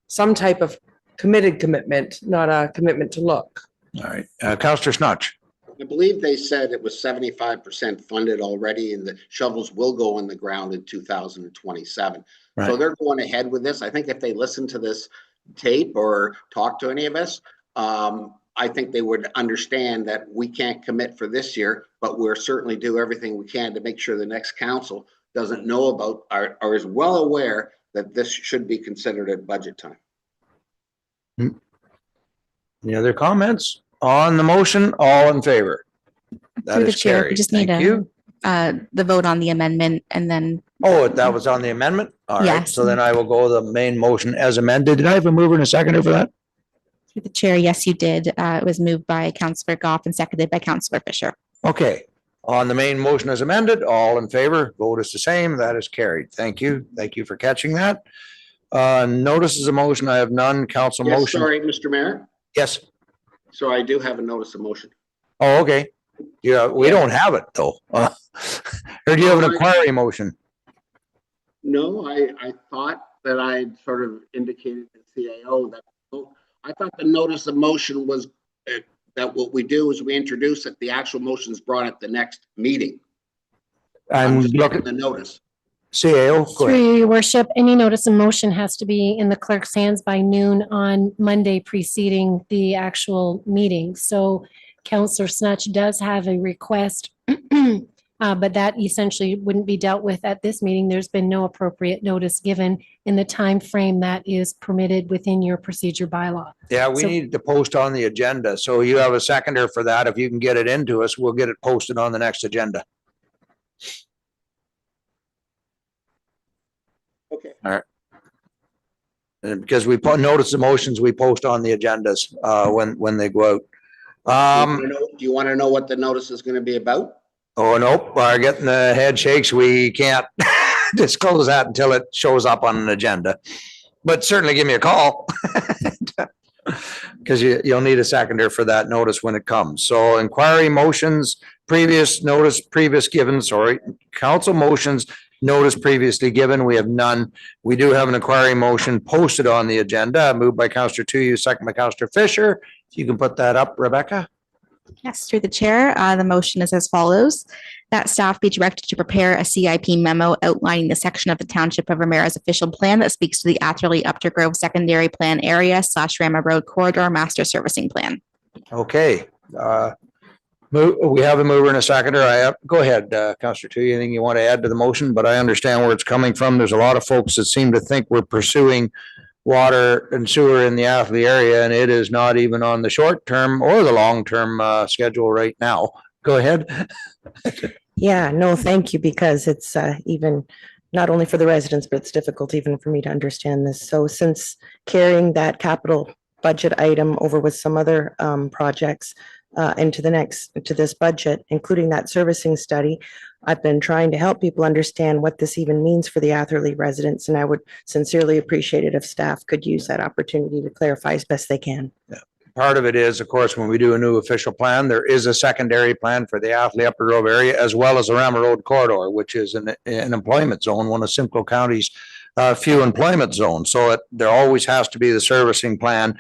some type of commitment, not a commitment to look. All right, Councillor Snutch. I believe they said it was 75% funded already and the shovels will go in the ground in 2027. Right. So they're going ahead with this. I think if they listen to this tape or talk to any of us, I think they would understand that we can't commit for this year, but we'll certainly do everything we can to make sure the next council doesn't know about or is well aware that this should be considered at budget time. Any other comments on the motion? All in favor? That Through the is chair, we carried. just need Thank you. the vote on the amendment and then. Oh, that was on the amendment? All right, Yes. so then I will go with the main motion as amended. Did I have a mover and a seconder for that? Through the chair, yes, you did. It was moved by Councillor Goff and seconded by Councillor Fisher. Okay, on the main motion as amended, all in favor, vote is the same. That is carried. Thank you. Thank you for catching that. Notices of motion, I have none. Council Yes, motion. sorry, Mr. Mayor. Yes. So I do have a notice of motion. Oh, okay. Yeah, we don't have it though. Or do you have an inquiry motion? No, I thought that I sort of indicated to CAO that I thought the notice of motion was that what we do is we introduce it. The actual motion is brought at the next meeting. I'm just looking the notice. CAO. Go ahead. Through your worship, any notice of motion has to be in the clerk's hands by noon on Monday preceding the actual meeting. So Councillor Snutch does have a request, but that essentially wouldn't be dealt with at this meeting. There's been no appropriate notice given in the time frame that is permitted within your procedure bylaw. Yeah, we So- need to post on the agenda. So you have a seconder for that. If you can get it into us, we'll get it posted on the next agenda. Okay. All right. And because we put notice of motions, we post on the agendas when they go out. Do you want to know what the notice is going to be about? Oh, nope, we're getting the head shakes. We can't disclose that until it shows up on an agenda. But certainly give me a call. Because you'll need a seconder for that notice when it comes. So inquiry motions, previous notice, previous given, sorry, council motions, notice previously given. We have none. We do have an inquiry motion posted on the agenda, moved by Councillor Tuyu, second by Councillor Fisher. You can put that up, Rebecca. Yes, through the chair, the motion is as follows. That staff be directed to prepare a CIP memo outlining the section of the Township of Ramara's official plan that speaks to the Atherley Updergrove Secondary Plan Area / Ramara Road Corridor Master Servicing Plan. Okay. We have a mover and a seconder. Go ahead, Councillor Tuyu. Anything you want to add to the motion? But I understand where it's coming from. There's a lot of folks that seem to think we're pursuing water and sewer in the Atherley area, and it is not even on the short term or the long term schedule right now. Go ahead. Yeah, no, thank you, because it's even not only for the residents, but it's difficult even for me to understand this. So since carrying that capital budget item over with some other projects into this budget, including that servicing study, I've been trying to help people understand what this even means for the Atherley residents, and I would sincerely appreciate it if staff could use that opportunity to clarify as best they can. Yeah. Part of it is, of course, when we do a new official plan, there is a secondary plan for the Atherley Upper Grove area, as well as the Ramara Road corridor, which is an employment zone, one of Simcoe County's few employment zones. So there always has to be the servicing plan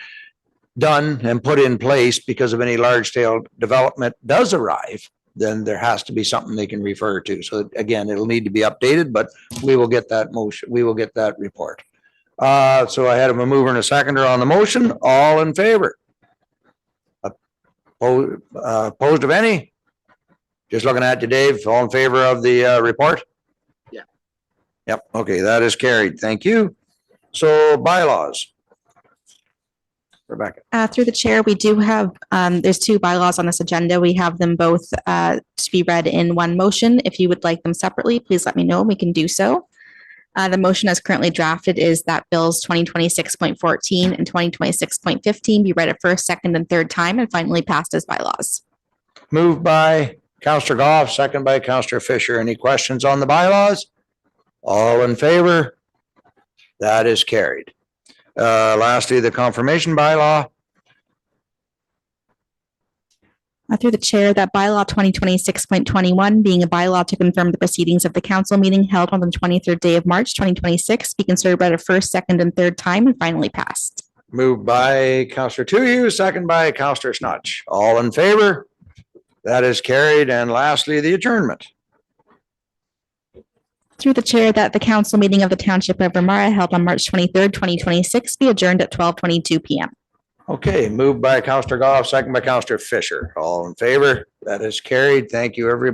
done and put in place because of any large scale development does arrive then there has to be something they can refer to. So again, it'll need to be updated, but we will get that motion, we will get that report. So I had a mover and a seconder on the motion. All in favor? Opposed of any? Just looking at you, Dave, all in favor of the report? Yeah. Yep, okay, that is carried. Thank you. So bylaws. Rebecca. Through the chair, we do have, there's two bylaws on this agenda. We have them both to be read in one motion. If you would like them separately, please let me know and we can do so. The motion as currently drafted is that bills 2026.14 and 2026.15 be read at first, second, and third time and finally passed as bylaws. Moved by Councillor Goff, second by Councillor Fisher. Any questions on the bylaws? All in favor? That is carried. Lastly, the confirmation bylaw. Through the chair, that bylaw 2026.21 being a bylaw to confirm the proceedings of the council meeting held on the 23rd day of March 2026 be considered read a first, second, and third time and finally passed. Moved by Councillor Tuyu, second by Councillor Snutch. All in favor? That is carried. And lastly, the adjournment. Through the chair, that the council meeting of the Township of Ramara held on March 23rd, 2026 be adjourned at 12:22 p.m. Okay, moved by Councillor Goff, second by Councillor Fisher. All in favor? That is carried. Thank you, everybody.